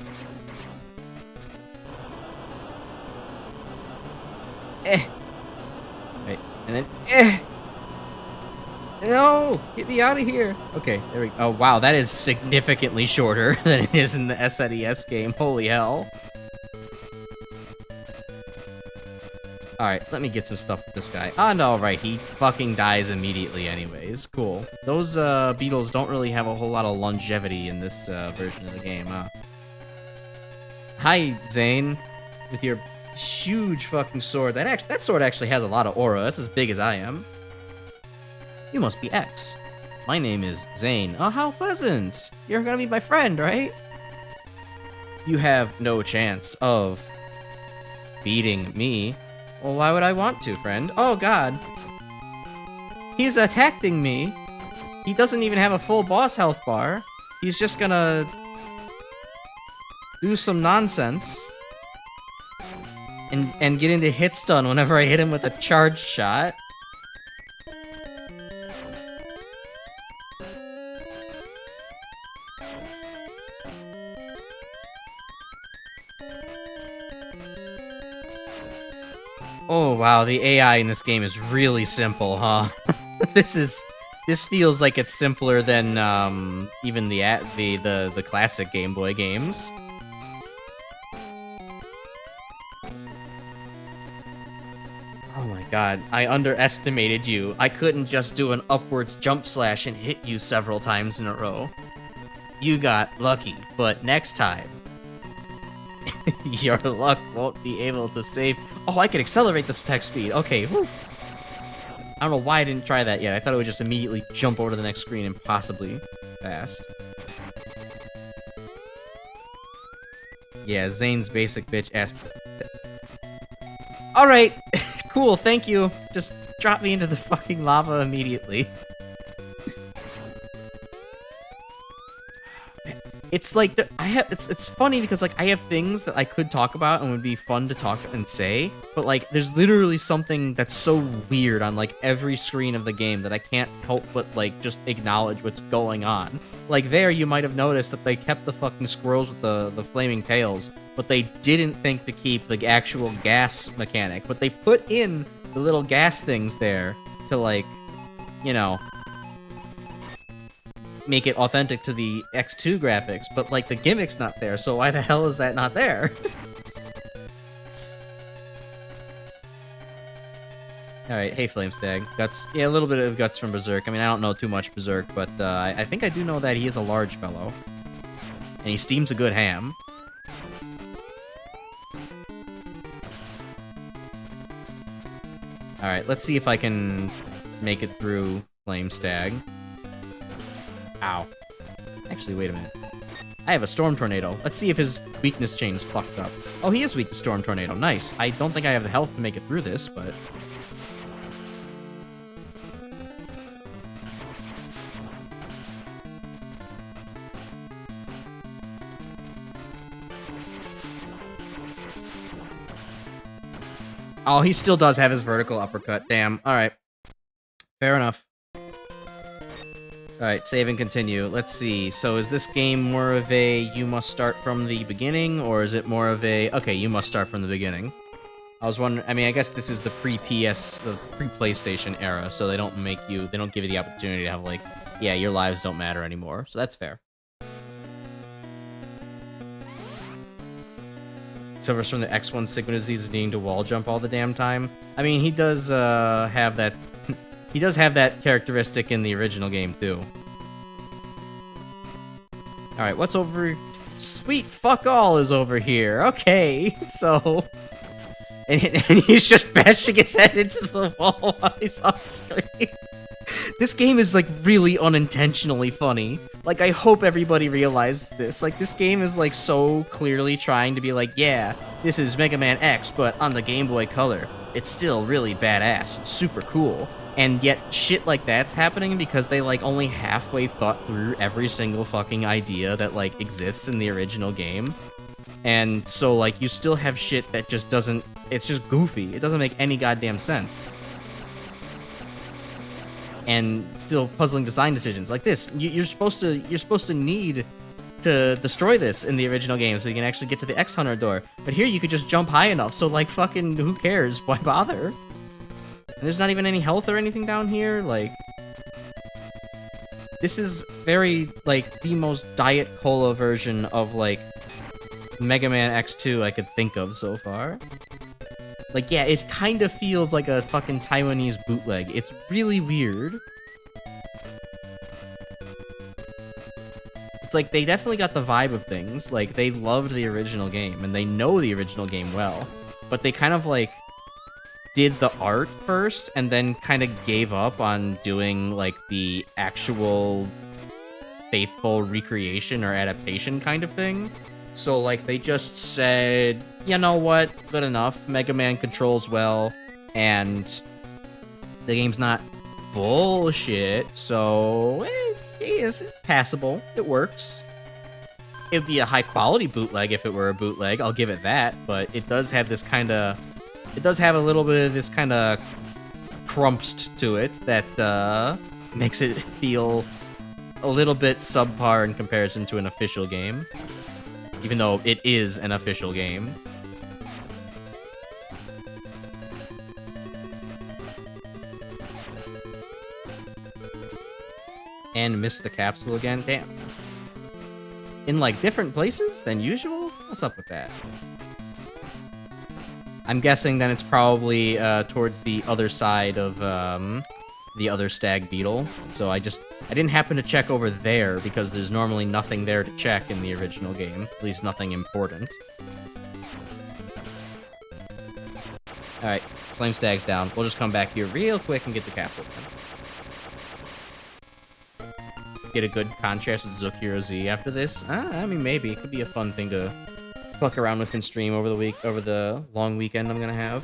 S1: Right, and then, No! Get me out of here! Okay, there we go. Oh, wow, that is significantly shorter than it is in the SNES game. Holy hell. Alright, let me get some stuff with this guy. Oh, no, right, he fucking dies immediately anyways. Cool. Those, beetles don't really have a whole lot of longevity in this, version of the game, huh? Hi, Zane. With your huge fucking sword. That sword actually has a lot of aura. That's as big as I am. You must be X. My name is Zane. Oh, how pleasant. You're gonna be my friend, right? You have no chance of beating me. Well, why would I want to, friend? Oh, God. He's attacking me. He doesn't even have a full boss health bar. He's just gonna do some nonsense. And get into hit stun whenever I hit him with a charge shot. Oh wow, the AI in this game is really simple, huh? This feels like it's simpler than even the classic Game Boy games. Oh my God, I underestimated you. I couldn't just do an upwards jump slash and hit you several times in a row. You got lucky, but next time, your luck won't be able to save. Oh, I can accelerate the spec speed. Okay, whew. I don't know why I didn't try that yet. I thought it would just immediately jump over to the next screen impossibly fast. Yeah, Zane's basic bitch ass. Alright, cool, thank you. Just drop me into the fucking lava immediately. It's like, it's funny because, like, I have things that I could talk about and would be fun to talk and say, but, like, there's literally something that's so weird on, like, every screen of the game that I can't help but, like, just acknowledge what's going on. Like, there, you might have noticed that they kept the fucking squirrels with the flaming tails, but they didn't think to keep the actual gas mechanic, but they put in the little gas things there to, like, you know, make it authentic to the X2 graphics, but, like, the gimmick's not there, so why the hell is that not there? Alright, hey Flamestag. Guts, yeah, a little bit of Guts from Berserk. I mean, I don't know too much Berserk, but I think I do know that he is a large fellow. And he steams a good ham. Alright, let's see if I can make it through Flamestag. Ow. Actually, wait a minute. I have a Storm Tornado. Let's see if his weakness chain's fucked up. Oh, he is weak to Storm Tornado. Nice. I don't think I have the health to make it through this, but... Oh, he still does have his vertical uppercut. Damn. Alright. Fair enough. Alright, save and continue. Let's see. So is this game more of a you must start from the beginning, or is it more of a, okay, you must start from the beginning? I was wondering, I mean, I guess this is the pre-PS, the pre-PlayStation era, so they don't give you the opportunity to have, like, yeah, your lives don't matter anymore, so that's fair. Suffers from the X1 Sigma disease of needing to wall jump all the damn time. I mean, he does have that, he does have that characteristic in the original game, too. Alright, what's over... Sweet fuck all is over here. Okay, so... And he's just bashing his head into the wall while he's on screen. This game is, like, really unintentionally funny. Like, I hope everybody realizes this. Like, this game is, like, so clearly trying to be like, yeah, this is Mega Man X, but on the Game Boy Color. It's still really badass, super cool. And yet, shit like that's happening because they, like, only halfway thought through every single fucking idea that, like, exists in the original game. And so, like, you still have shit that just doesn't... It's just goofy. It doesn't make any goddamn sense. And still puzzling design decisions like this. You're supposed to need to destroy this in the original game so you can actually get to the X Hunter door. But here you could just jump high enough, so, like, fucking who cares? Why bother? And there's not even any health or anything down here, like... This is very, like, the most Diet Cola version of, like, Mega Man X2 I could think of so far. Like, yeah, it kind of feels like a fucking Taiwanese bootleg. It's really weird. It's like, they definitely got the vibe of things. Like, they loved the original game, and they know the original game well. But they kind of, like, did the art first, and then kind of gave up on doing, like, the actual faithful recreation or adaptation kind of thing. So, like, they just said, you know what, good enough, Mega Man controls well, and the game's not bullshit, so it's passable, it works. It would be a high-quality bootleg if it were a bootleg, I'll give it that, but it does have this kind of, it does have a little bit of this kind of crumpst to it that makes it feel a little bit subpar in comparison to an official game. Even though it is an official game. And missed the capsule again? Damn. In, like, different places than usual? What's up with that? I'm guessing then it's probably towards the other side of the other stag beetle. So I didn't happen to check over there because there's normally nothing there to check in the original game. At least nothing important. Alright, flame stag's down. We'll just come back here real quick and get the capsule then. Get a good contrast with Zukiro Z after this. I mean, maybe. It could be a fun thing to fuck around with in stream over the long weekend I'm gonna have.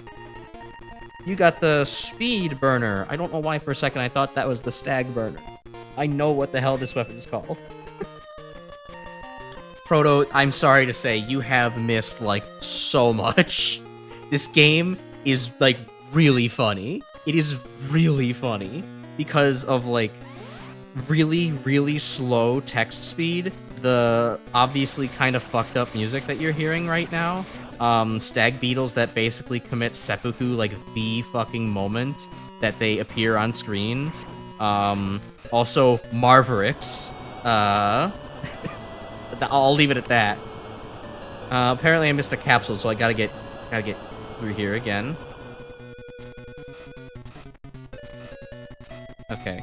S1: You got the speed burner. I don't know why for a second I thought that was the stag burner. I know what the hell this weapon's called. Proto, I'm sorry to say, you have missed, like, so much. This game is, like, really funny. It is really funny because of, like, really, really slow text speed. The obviously kind of fucked up music that you're hearing right now. Stag beetles that basically commit seppuku, like, the fucking moment that they appear on screen. Also, Marvericks. I'll leave it at that. Apparently I missed a capsule, so I gotta get through here again. Okay,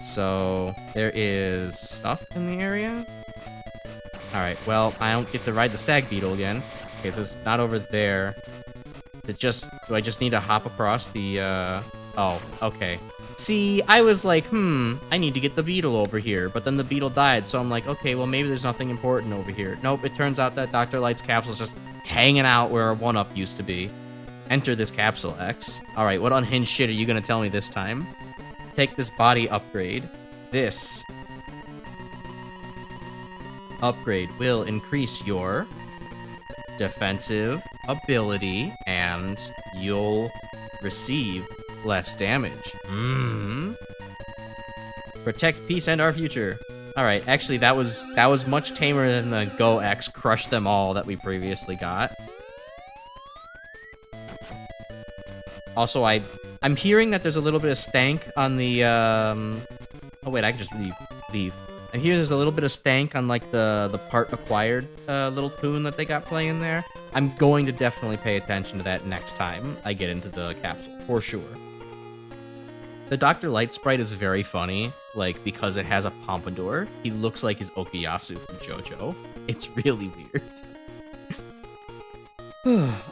S1: so there is stuff in the area. Alright, well, I don't get to ride the stag beetle again. Okay, so it's not over there. Do I just need to hop across the, oh, okay. See, I was like, I need to get the beetle over here, but then the beetle died, so I'm like, okay, well, maybe there's nothing important over here. Nope, it turns out that Dr. Light's capsule's just hanging out where our 1-up used to be. Enter this capsule, X. Alright, what unhinged shit are you gonna tell me this time? Take this body upgrade. This upgrade will increase your defensive ability, and you'll receive less damage. Protect peace and our future. Alright, actually that was much tamer than the Go X Crush Them All that we previously got. Also, I'm hearing that there's a little bit of stank on the, Oh, wait, I can just leave. I hear there's a little bit of stank on, like, the part acquired little tune that they got playing there. I'm going to definitely pay attention to that next time I get into the capsule, for sure. The Dr. Light sprite is very funny, like, because it has a pompadour. He looks like his Okuyasu from JoJo. It's really weird.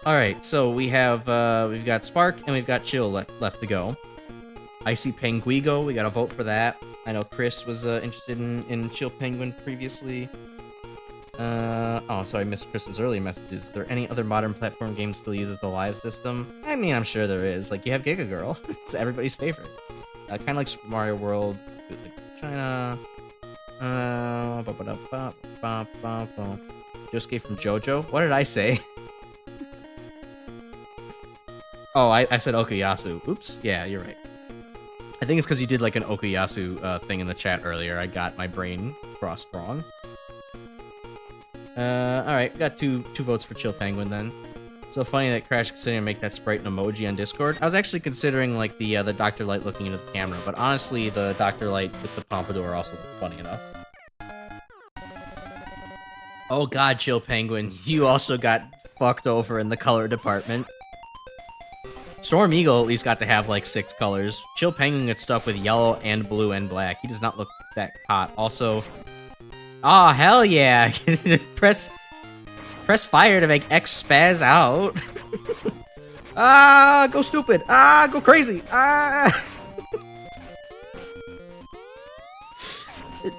S1: Alright, so we've got Spark and we've got Chill left to go. Icy Penguigo, we gotta vote for that. I know Chris was interested in Chill Penguin previously. Oh, sorry, I missed Chris's earlier messages. Is there any other modern platform game still uses the live system? I mean, I'm sure there is. Like, you have Giga Girl. It's everybody's favorite. Kind of like Super Mario World, like China. Josuke from JoJo. What did I say? Oh, I said Okuyasu. Oops. Yeah, you're right. I think it's because you did like an Okuyasu thing in the chat earlier. I got my brain crossed wrong. Alright, got two votes for Chill Penguin then. So funny that Crash considering to make that sprite an emoji on Discord. I was actually considering like the Dr. Light looking into the camera, but honestly the Dr. Light with the pompadour also looked funny enough. Oh god, Chill Penguin, you also got fucked over in the color department. Storm Eagle at least got to have like 6 colors. Chill Penguin gets stuck with yellow and blue and black. He does not look that hot. Also, oh hell yeah! Press fire to make X spaz out. Ah, go stupid. Ah, go crazy. Ah.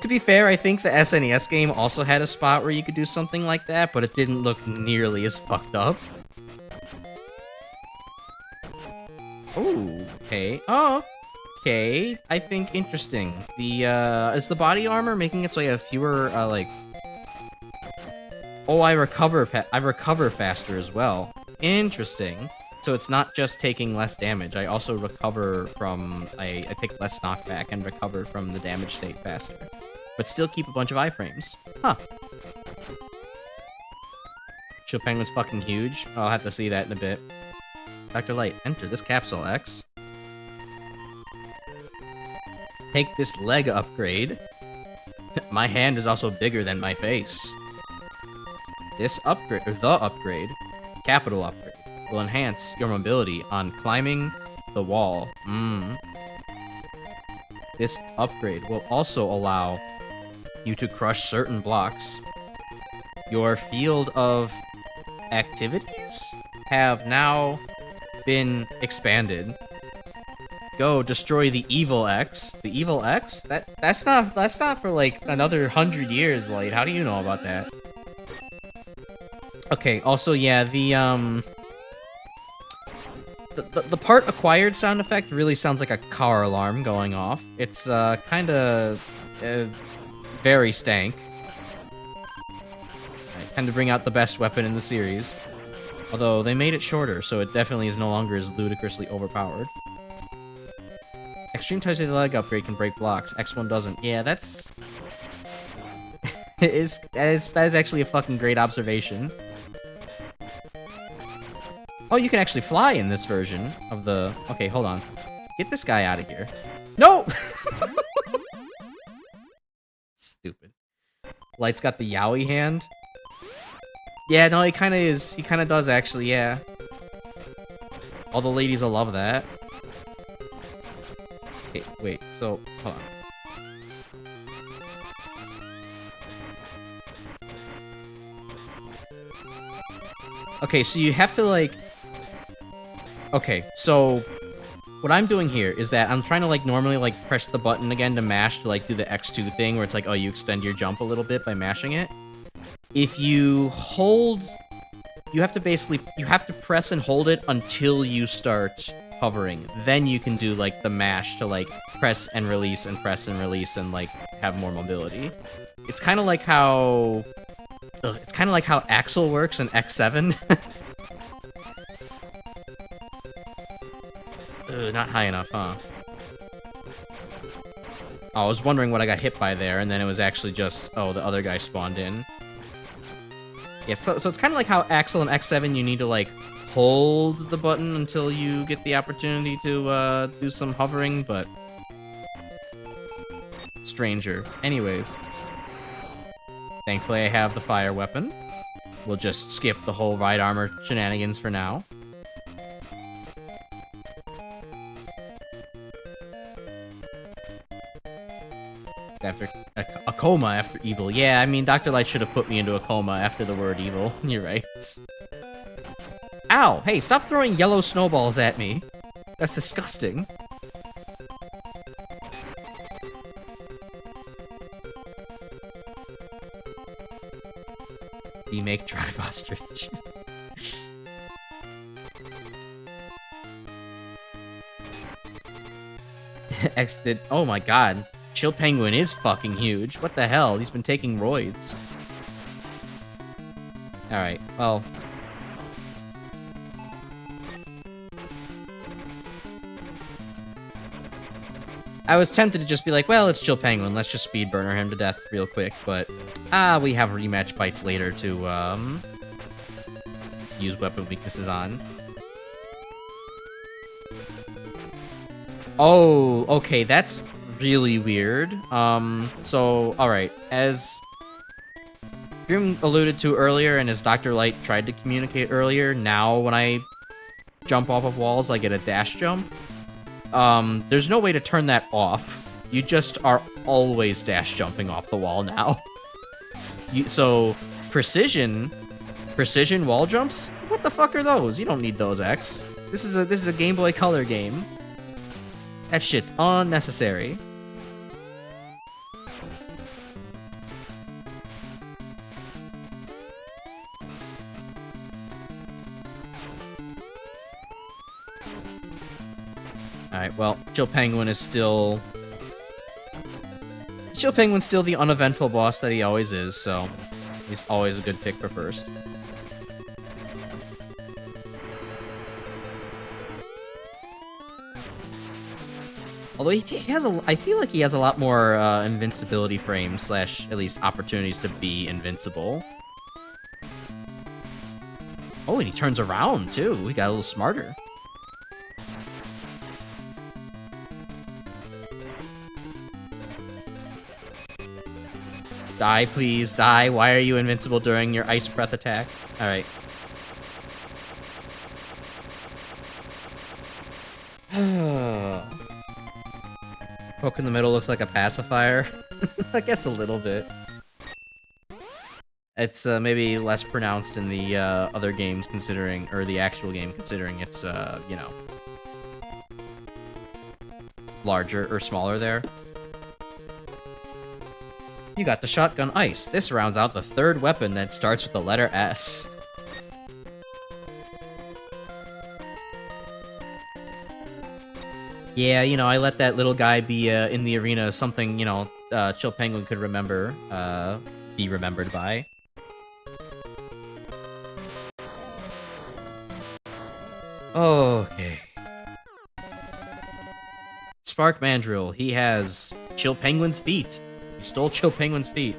S1: To be fair, I think the SNES game also had a spot where you could do something like that, but it didn't look nearly as fucked up. Oh, okay. Oh, okay. I think interesting. The, is the body armor making it so you have fewer, like... Oh, I recover faster as well. Interesting. So it's not just taking less damage. I also recover from... I take less knockback and recover from the damage state faster. But still keep a bunch of iframes. Huh. Chill Penguin's fucking huge. I'll have to see that in a bit. Dr. Light, enter this capsule, X. Take this leg upgrade. My hand is also bigger than my face. This upgrade, or the upgrade, capital upgrade, will enhance your mobility on climbing the wall. This upgrade will also allow you to crush certain blocks. Your field of activities have now been expanded. Go destroy the evil X. The evil X? That's not for like another 100 years, Light. How do you know about that? Okay, also yeah, the part acquired sound effect really sounds like a car alarm going off. It's kinda very stank. I tend to bring out the best weapon in the series. Although, they made it shorter, so it definitely is no longer as ludicrously overpowered. Extreme Touch of the leg upgrade can break blocks. X1 doesn't. Yeah, that's... that is actually a fucking great observation. Oh, you can actually fly in this version of the... Okay, hold on. Get this guy out of here. No! Stupid. Light's got the Yowie hand. Yeah, no, he kind of is. He kind of does, actually, yeah. All the ladies will love that. Okay, wait, so, hold on. Okay, so you have to, like... Okay, so... What I'm doing here is that I'm trying to, like, normally, like, press the button again to mash to, like, do the X2 thing, where it's like, oh, you extend your jump a little bit by mashing it. If you hold... You have to press and hold it until you start hovering. Then you can do, like, the mash to, like, press and release and, like, have more mobility. It's kind of like how... it's kind of like how Axel works in X7. Not high enough, huh? Oh, I was wondering what I got hit by there, and then it was actually just... Oh, the other guy spawned in. Yeah, so it's kind of like how Axel and X7, you need to, like, hold the button until you get the opportunity to do some hovering, but stranger. Anyways, thankfully I have the fire weapon. We'll just skip the whole ride armor shenanigans for now. After a coma after evil. Yeah, I mean, Dr. Light should have put me into a coma after the word evil. You're right. Ow! Hey, stop throwing yellow snowballs at me. That's disgusting. Demake drive ostrich. X did. Oh my god. Chill Penguin is fucking huge. What the hell? He's been taking roids. Alright, well. I was tempted to just be like, well, it's Chill Penguin. Let's just speed burner him to death real quick, but we have rematch fights later to use weapon weaknesses on. Oh, okay, that's really weird. So, alright, as Grim alluded to earlier and as Dr. Light tried to communicate earlier, now when I jump off of walls, I get a dash jump. There's no way to turn that off. You just are always dash jumping off the wall now. So, precision wall jumps? What the fuck are those? You don't need those, X. This is a Game Boy Color game. That shit's unnecessary. Alright, well, Chill Penguin's still the uneventful boss that he always is, so he's always a good pick for first. Although he has I feel like he has a lot more invincibility frames / at least opportunities to be invincible. Oh, and he turns around too. He got a little smarter. Die, please, die. Why are you invincible during your ice breath attack? Alright. Poke in the middle looks like a pacifier. I guess a little bit. It's maybe less pronounced in the other games considering, or the actual game considering it's, you know, larger or smaller there. You got the shotgun ice. This rounds out the third weapon that starts with the letter S. Yeah, you know, I let that little guy be in the arena something, you know, Chill Penguin could remember, be remembered by. Okay. Spark Mandrill, he has Chill Penguin's feet. He stole Chill Penguin's feet.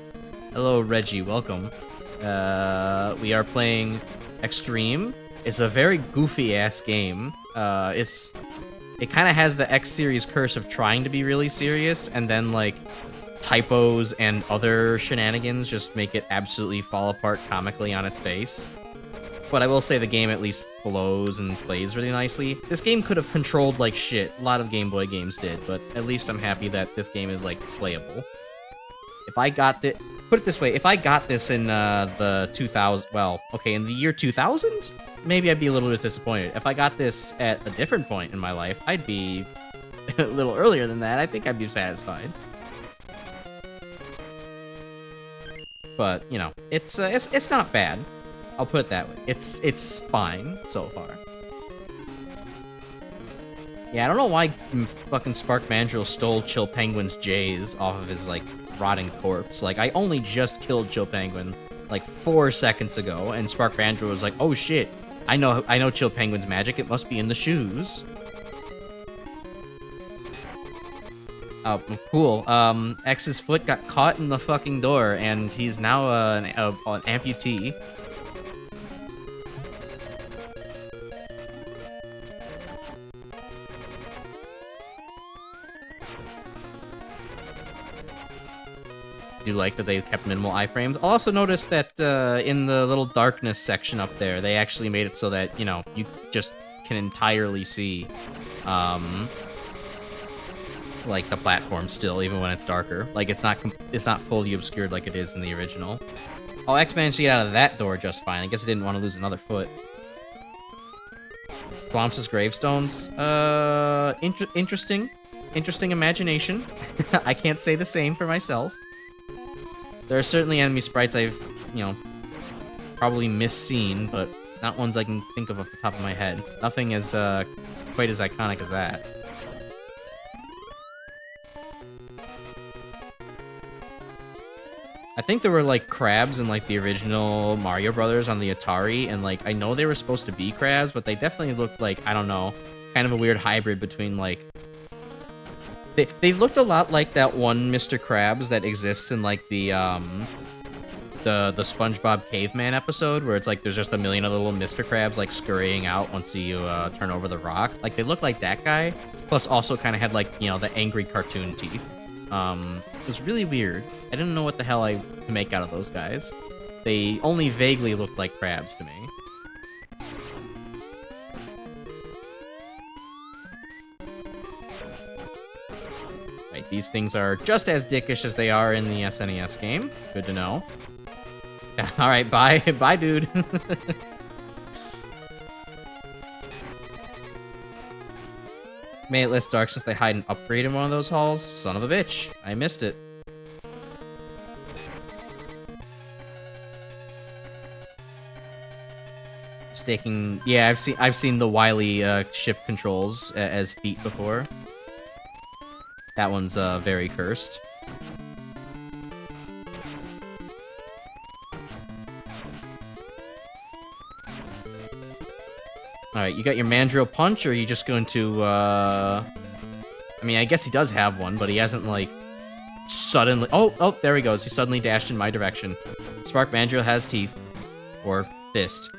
S1: Hello, Reggie, welcome. We are playing Xtreme. It's a very goofy-ass game. It kind of has the X-Series curse of trying to be really serious, and then, like, typos and other shenanigans just make it absolutely fall apart comically on its face. But I will say the game at least flows and plays really nicely. This game could have controlled like shit. A lot of Game Boy games did, but at least I'm happy that this game is, like, playable. If I got this... Put it this way, if I got this in the 2000... Well, okay, in the year 2000? Maybe I'd be a little bit disappointed. If I got this at a different point in my life, I'd be a little earlier than that. I think I'd be satisfied. But, you know, it's not bad. I'll put it that way. It's fine so far. Yeah, I don't know why fucking Spark Mandrill stole Chill Penguin's J's off of his, like, rotting corpse. Like, I only just killed Chill Penguin, like, 4 seconds ago, and Spark Mandrill was like, oh shit, I know Chill Penguin's magic, it must be in the shoes. Oh, cool. X's foot got caught in the fucking door, and he's now an amputee. do like that they kept minimal iframes. I'll also notice that in the little darkness section up there, they actually made it so that, you know, you just can entirely see, like, the platform still, even when it's darker. Like, it's not fully obscured like it is in the original. Oh, X managed to get out of that door just fine. I guess I didn't want to lose another foot. Swamps' gravestones. Interesting. Interesting imagination. I can't say the same for myself. There are certainly enemy sprites I've, you know, probably misseen, but not ones I can think of off the top of my head. Nothing as, quite as iconic as that. I think there were, like, crabs in, like, the original Mario Brothers on the Atari, and, like, I know they were supposed to be crabs, but they definitely looked like, I don't know, kind of a weird hybrid between, like... They looked a lot like that one Mr. Krabs that exists in, like, the SpongeBob Caveman episode, where it's like there's just a million of little Mr. Krabs, like, scurrying out once you turn over the rock. Like, they looked like that guy, plus also kind of had, like, you know, the angry cartoon teeth. It was really weird. I didn't know what the hell I could make out of those guys. They only vaguely looked like crabs to me. Right, these things are just as dickish as they are in the SNES game. Good to know. Alright, bye. Bye, dude. Made it less dark since they hide an upgrade in one of those halls? Son of a bitch. I missed it. Staking... Yeah, I've seen the Wily ship controls as feet before. That one's very cursed. Alright, you got your mandrill punch, or are you just going to, I mean, I guess he does have one, but he hasn't, like, suddenly... Oh, there he goes. He suddenly dashed in my direction. Spark Mandrill has teeth. Or fist.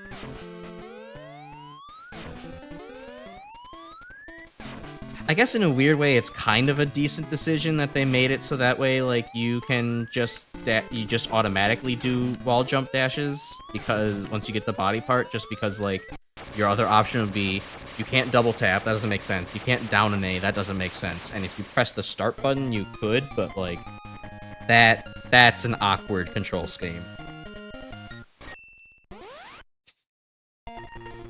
S1: I guess in a weird way, it's kind of a decent decision that they made it so that way, like, you can just... you just automatically do wall jump dashes, because once you get the body part, just because, like... Your other option would be, you can't double tap, that doesn't make sense. You can't down an A, that doesn't make sense. And if you press the start button, you could, but, like, that's an awkward control scheme.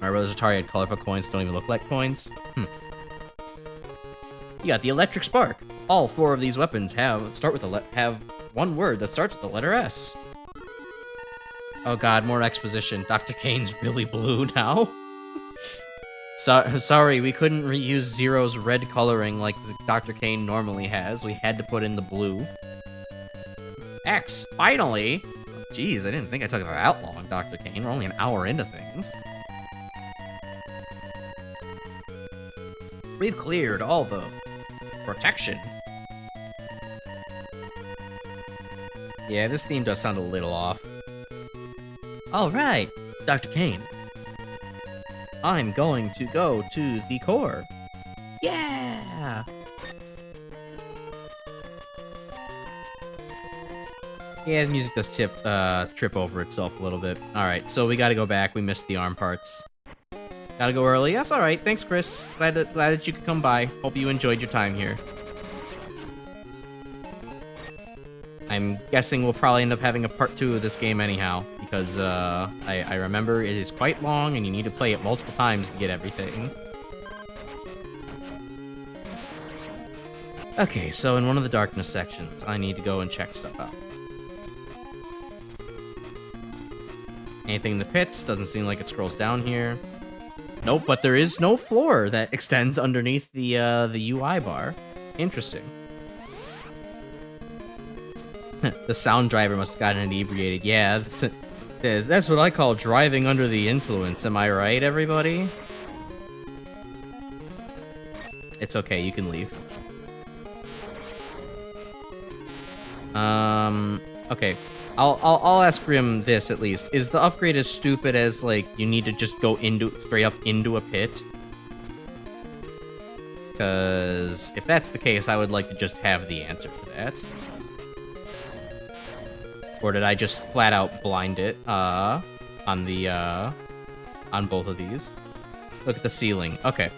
S1: My brother's Atari had colorful coins, don't even look like coins. You got the electric spark. All 4 of these weapons have one word that starts with the letter S. Oh god, more exposition. Dr. Kane's really blue now. Sorry, we couldn't reuse Zero's red coloring like Dr. Kane normally has. We had to put in the blue. X, finally! Jeez, I didn't think I took it that long, Dr. Kane. We're only an hour into things. We've cleared all the protection. Yeah, this theme does sound a little off. Alright, Dr. Kane. I'm going to go to the core. Yeah! Yeah, the music does trip over itself a little bit. Alright, so we gotta go back. We missed the arm parts. Gotta go early. That's alright. Thanks, Chris. Glad that you could come by. Hope you enjoyed your time here. I'm guessing we'll probably end up having a part 2 of this game anyhow, because I remember it is quite long and you need to play it multiple times to get everything. Okay, so in one of the darkness sections, I need to go and check stuff out. Anything in the pits? Doesn't seem like it scrolls down here. Nope, but there is no floor that extends underneath the UI bar. Interesting. The sound driver must have gotten inebriated. Yeah, that's what I call driving under the influence. Am I right, everybody? It's okay, you can leave. Okay. I'll ask Grim this at least. Is the upgrade as stupid as, like, you need to just go straight up into a pit? Because if that's the case, I would like to just have the answer to that. Or did I just flat out blind it on both of these? Look at the ceiling. Okay.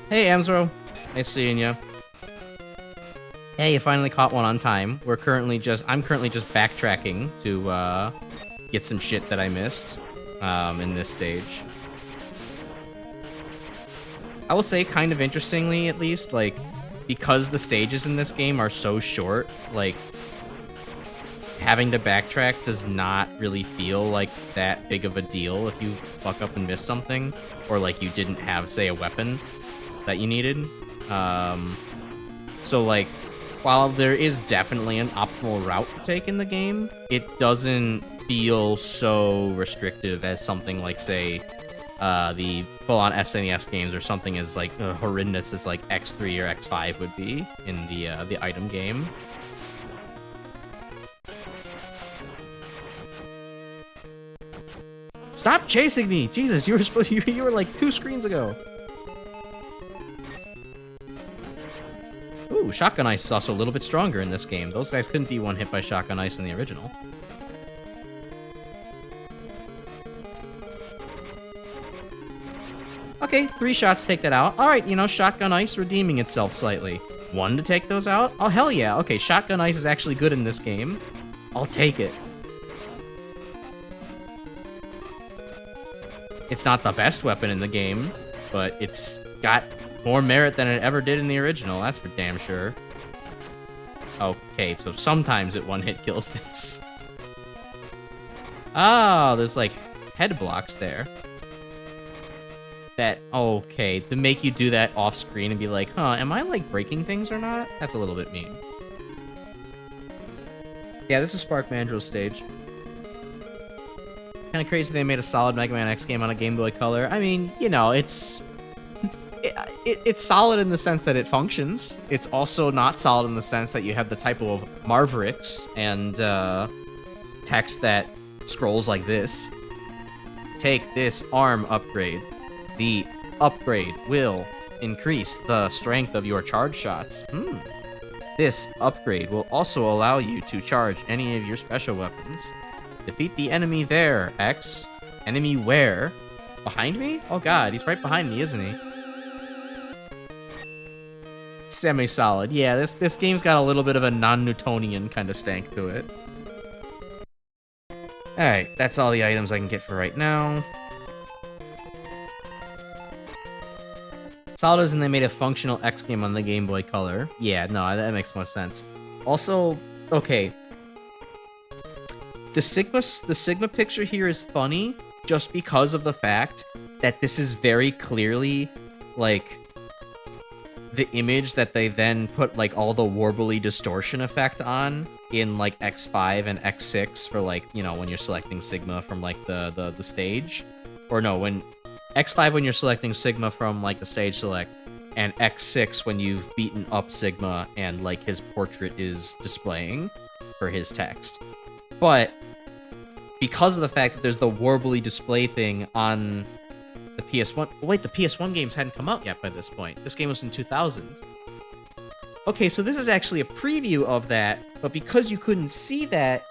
S1: Hey, Amzro. Nice seeing you. Hey, you finally caught one on time. I'm currently just backtracking to get some shit that I missed in this stage. I will say, kind of interestingly, at least, like, because the stages in this game are so short, like, having to backtrack does not really feel like that big of a deal if you fuck up and miss something, or like you didn't have, say, a weapon that you needed. So, like, while there is definitely an optimal route to take in the game, it doesn't feel so restrictive as something like, say, the full-on SNES games, or something as like horrendous as like X3 or X5 would be in the item game. Stop chasing me! Jesus, you were like 2 screens ago. Ooh, Shotgun Ice is also a little bit stronger in this game. Those guys couldn't be one hit by Shotgun Ice in the original. Okay, 3 shots to take that out. Alright, you know, Shotgun Ice redeeming itself slightly. 1 to take those out? Oh, hell yeah. Okay, Shotgun Ice is actually good in this game. I'll take it. It's not the best weapon in the game, but it's got more merit than it ever did in the original, that's for damn sure. Okay, so sometimes it one-hit kills this. Oh, there's like head blocks there. That, okay, to make you do that off screen and be like, huh, am I like breaking things or not? That's a little bit mean. Yeah, this is Spark Mandrill's stage. Kind of crazy they made a solid Mega Man X game on a Game Boy Color. I mean, you know, it's solid in the sense that it functions. It's also not solid in the sense that you have the type of Marvericks and text that scrolls like this. Take this arm upgrade. The upgrade will increase the strength of your charge shots. This upgrade will also allow you to charge any of your special weapons. Defeat the enemy there, X. Enemy where? Behind me? Oh god, he's right behind me, isn't he? Semi-solid. Yeah, this game's got a little bit of a non-Newtonian kind of stank to it. Alright, that's all the items I can get for right now. Solid as in they made a functional X game on the Game Boy Color. Yeah, no, that makes more sense. Also, okay. The Sigma picture here is funny just because of the fact that this is very clearly, like, the image that they then put, like, all the warbly distortion effect on in, like, X5 and X6 for, like, you know, when you're selecting Sigma from, like, the stage. Or no, when X5 when you're selecting Sigma from, like, the stage select, and X6 when you've beaten up Sigma and, like, his portrait is displaying for his text. But because of the fact that there's the warbly display thing on the PS1... Wait, the PS1 games hadn't come out yet by this point. This game was in 2000. Okay, so this is actually a preview of that, but because you couldn't see that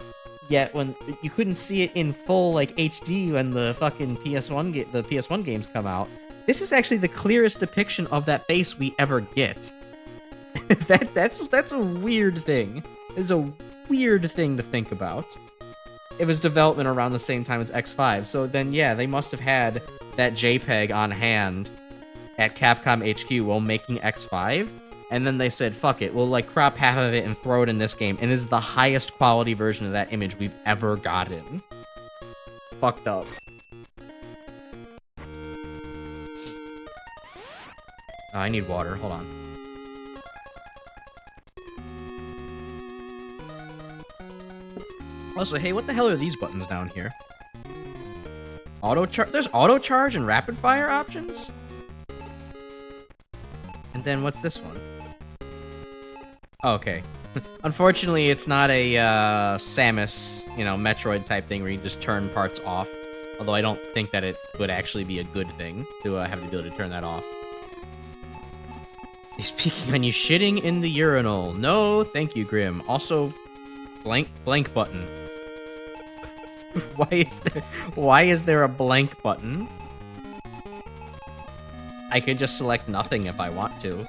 S1: yet, when you couldn't see it in full, like, HD when the fucking PS1 games come out, this is actually the clearest depiction of that face we ever get. That's a weird thing. It's a weird thing to think about. It was development around the same time as X5, so then, yeah, they must have had that JPEG on hand at Capcom HQ while making X5, and then they said, fuck it, we'll, like, crop half of it and throw it in this game, and it is the highest quality version of that image we've ever gotten. Fucked up. Oh, I need water, hold on. Also, hey, what the hell are these buttons down here? There's auto charge and rapid fire options? And then what's this one? Oh, okay. Unfortunately, it's not a Samus, you know, Metroid type thing where you just turn parts off. Although I don't think that it would actually be a good thing to have the ability to turn that off. He's peeking on you shitting in the urinal. No, thank you, Grim. Also, Blank button. Why is there a blank button? I could just select nothing if I want to.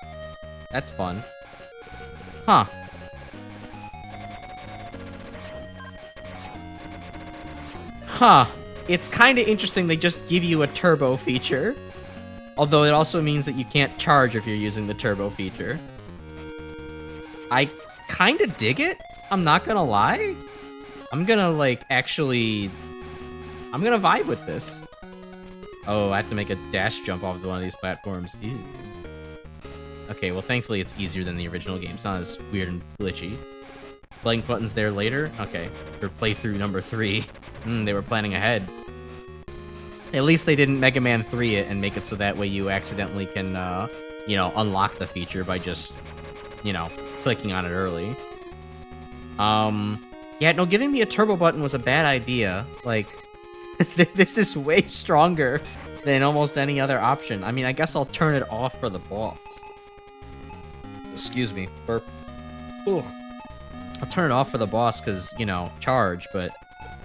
S1: That's fun. Huh. Huh. It's kind of interesting they just give you a turbo feature. Although it also means that you can't charge if you're using the turbo feature. I kind of dig it. I'm not gonna lie. I'm gonna, like, actually... I'm gonna vibe with this. Oh, I have to make a dash jump off of one of these platforms. Ew. Okay, well, thankfully it's easier than the original game. It's not as weird and glitchy. Blank buttons there later? Okay. For playthrough number 3. They were planning ahead. At least they didn't Mega Man 3 it and make it so that way you accidentally can, you know, unlock the feature by just, you know, clicking on it early. Yeah, no, giving me a turbo button was a bad idea. Like, this is way stronger than almost any other option. I mean, I guess I'll turn it off for the boss. Excuse me. Burp. Ugh. I'll turn it off for the boss because, you know, charge, but...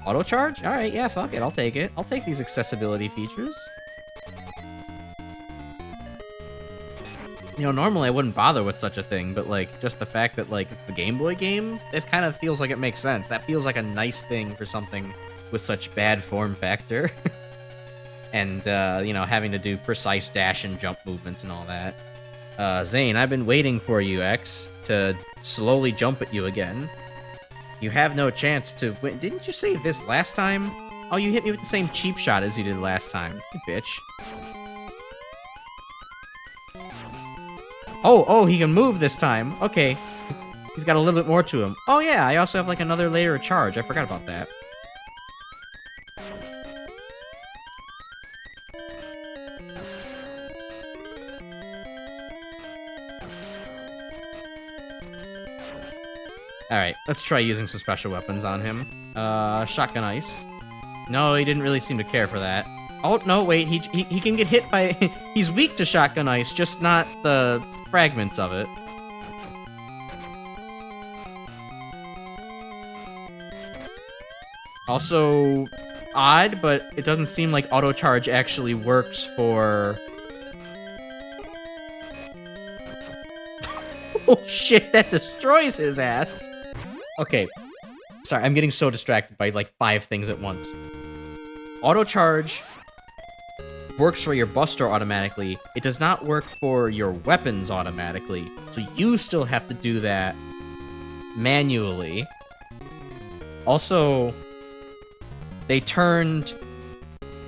S1: Auto charge? Alright, yeah, fuck it. I'll take it. I'll take these accessibility features. You know, normally I wouldn't bother with such a thing, but, like, just the fact that, like, it's the Game Boy game, it kind of feels like it makes sense. That feels like a nice thing for something with such bad form factor. And, you know, having to do precise dash and jump movements and all that. Zane, I've been waiting for you, X, to slowly jump at you again. You have no chance to win. Didn't you say this last time? Oh, you hit me with the same cheap shot as you did last time. You bitch. Oh, he can move this time. Okay. He's got a little bit more to him. Oh, yeah, I also have, like, another layer of charge. I forgot about that. Alright, let's try using some special weapons on him. Shotgun ice. No, he didn't really seem to care for that. Oh, no, wait, he can get hit by... He's weak to shotgun ice, just not the fragments of it. Also, odd, but it doesn't seem like auto charge actually works for... Oh shit, that destroys his ass! Okay, sorry, I'm getting so distracted by like 5 things at once. Auto charge works for your buster automatically. It does not work for your weapons automatically. So you still have to do that manually. Also, they turned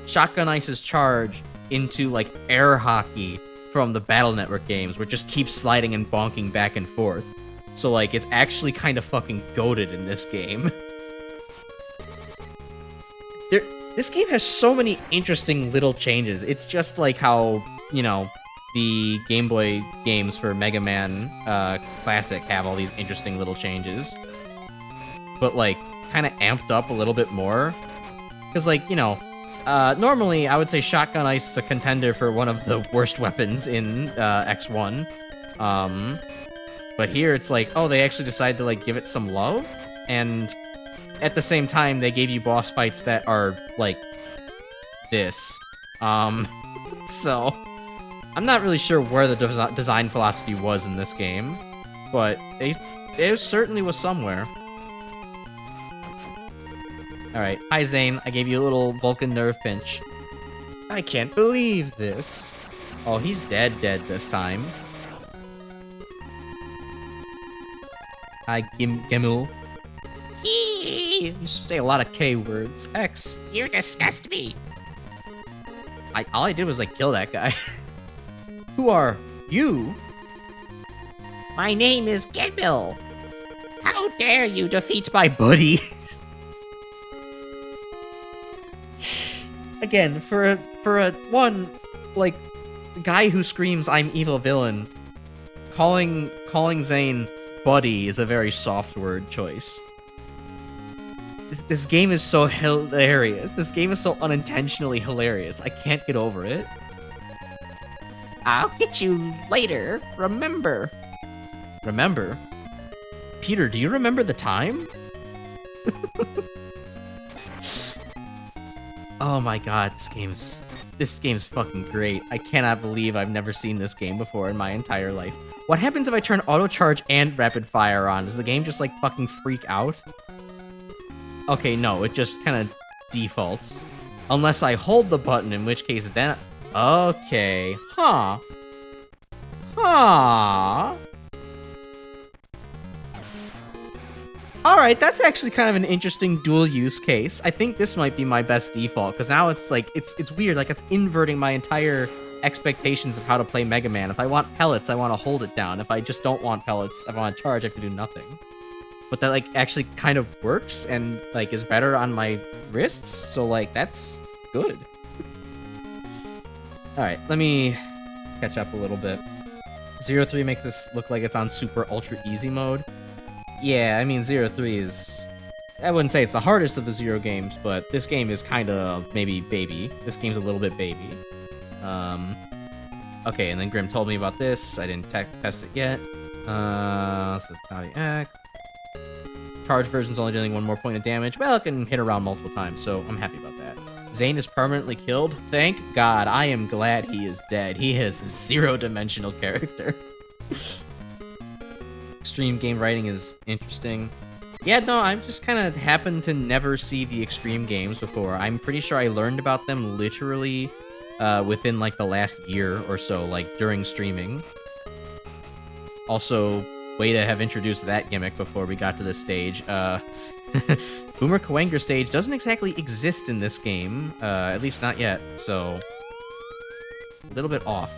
S1: Shotgun Ice's charge into like air hockey from the Battle Network games, where it just keeps sliding and bonking back and forth. So, like, it's actually kind of fucking goated in this game. This game has so many interesting little changes. It's just like how, you know, the Game Boy games for Mega Man Classic have all these interesting little changes. But, like, kind of amped up a little bit more. Because, like, you know, normally I would say Shotgun Ice is a contender for one of the worst weapons in X1. But here it's like, oh, they actually decided to, like, give it some love? And at the same time, they gave you boss fights that are, like, this. So, I'm not really sure where the design philosophy was in this game, but it certainly was somewhere. Alright, hi Zane, I gave you a little Vulcan nerve pinch. I can't believe this. Oh, he's dead this time. Hi, Gimul. You say a lot of K words. X.
S2: You disgust me.
S1: All I did was, like, kill that guy. Who are you?
S2: My name is Gimble.
S1: How dare you defeat my buddy? Again, for a one, like, guy who screams, "I'm evil villain," calling Zane buddy is a very soft word choice. This game is so hilarious. This game is so unintentionally hilarious. I can't get over it.
S2: I'll get you later. Remember.
S1: Remember? Peter, do you remember the time? Oh my god, this game's fucking great. I cannot believe I've never seen this game before in my entire life. What happens if I turn auto charge and rapid fire on? Does the game just like fucking freak out? Okay, no, it just kind of defaults. Unless I hold the button, in which case then... Okay. Huh. Huh. Alright, that's actually kind of an interesting dual use case. I think this might be my best default, because now it's like, it's weird, like it's inverting my entire expectations of how to play Mega Man. If I want pellets, I want to hold it down. If I just don't want pellets, if I want to charge, I have to do nothing. But that like actually kind of works and like is better on my wrists, so like that's good. Alright, let me catch up a little bit. 03 makes this look like it's on super ultra easy mode. Yeah, I mean 03 is... I wouldn't say it's the hardest of the Zero games, but this game is kind of maybe baby. This game's a little bit baby. Okay, and then Grim told me about this. I didn't test it yet. So X. Charge version's only dealing 1 more point of damage. Well, it can hit around multiple times, so I'm happy about that. Zane is permanently killed. Thank God. I am glad he is dead. He is a zero-dimensional character. Extreme game writing is interesting. Yeah, no, I've just kind of happened to never see the Extreme games before. I'm pretty sure I learned about them literally within, like, the last year or so, like, during streaming. Also, way to have introduced that gimmick before we got to this stage. Boomer Kawanger stage doesn't exactly exist in this game, at least not yet, so a little bit off.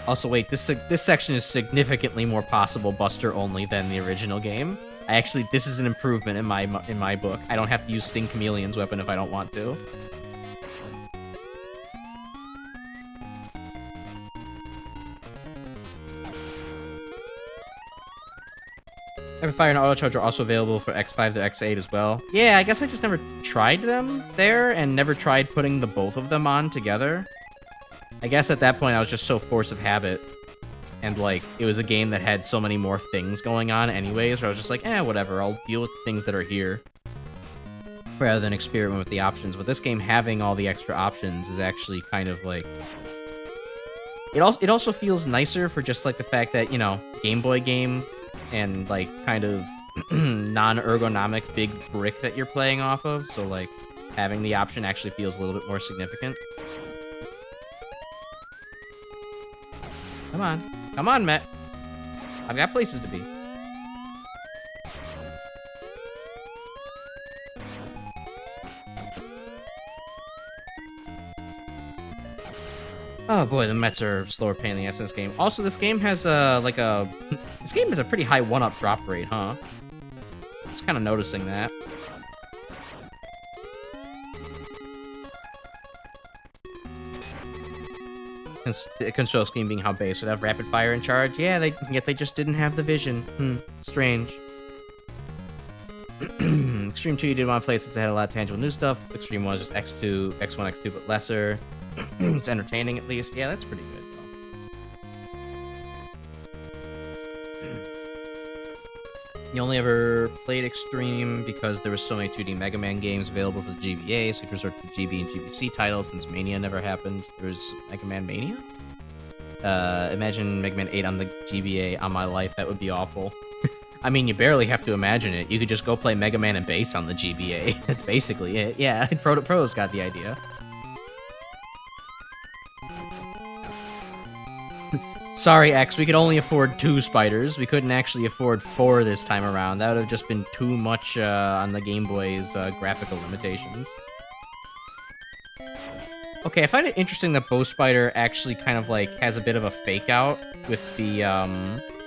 S1: Also, wait, this section is significantly more possible Buster only than the original game. This is an improvement in my book. I don't have to use Sting Chameleon's weapon if I don't want to. Rapid Fire and Auto Charge are also available for X5 to X8 as well. Yeah, I guess I just never tried them there and never tried putting the both of them on together. I guess at that point I was just so force of habit. And like, it was a game that had so many more things going on anyways, where I was just like, whatever, I'll deal with the things that are here. Rather than experiment with the options. But this game having all the extra options is actually kind of like... It also feels nicer for just like the fact that, you know, Game Boy game... and like kind of non-ergonomic big brick that you're playing off of, so like having the option actually feels a little bit more significant. Come on, Matt. I've got places to be. Oh boy, the Mets are slower pain in the ass in this game. Also, this game has this game has a pretty high 1-up drop rate, huh? Just kind of noticing that. The control scheme being how base would have rapid fire and charge. Yeah, they just didn't have the vision. Strange. Extreme 2 you did want to play since it had a lot of tangible new stuff. Extreme 1 is just X2, X1, X2, but lesser. It's entertaining at least. Yeah, that's pretty good. You only ever played Extreme because there were so many 2D Mega Man games available for the GBA, so you resort to the GB and GBC titles since Mania never happened. There's Mega Man Mania? Imagine Mega Man 8 on the GBA on my life. That would be awful. I mean, you barely have to imagine it. You could just go play Mega Man and Bass on the GBA. That's basically it. Yeah, Pro's got the idea. Sorry, X, we could only afford 2 spiders. We couldn't actually afford 4 this time around. That would have just been too much on the Game Boy's graphical limitations. Okay, I find it interesting that Bow Spider actually kind of like has a bit of a fake out with the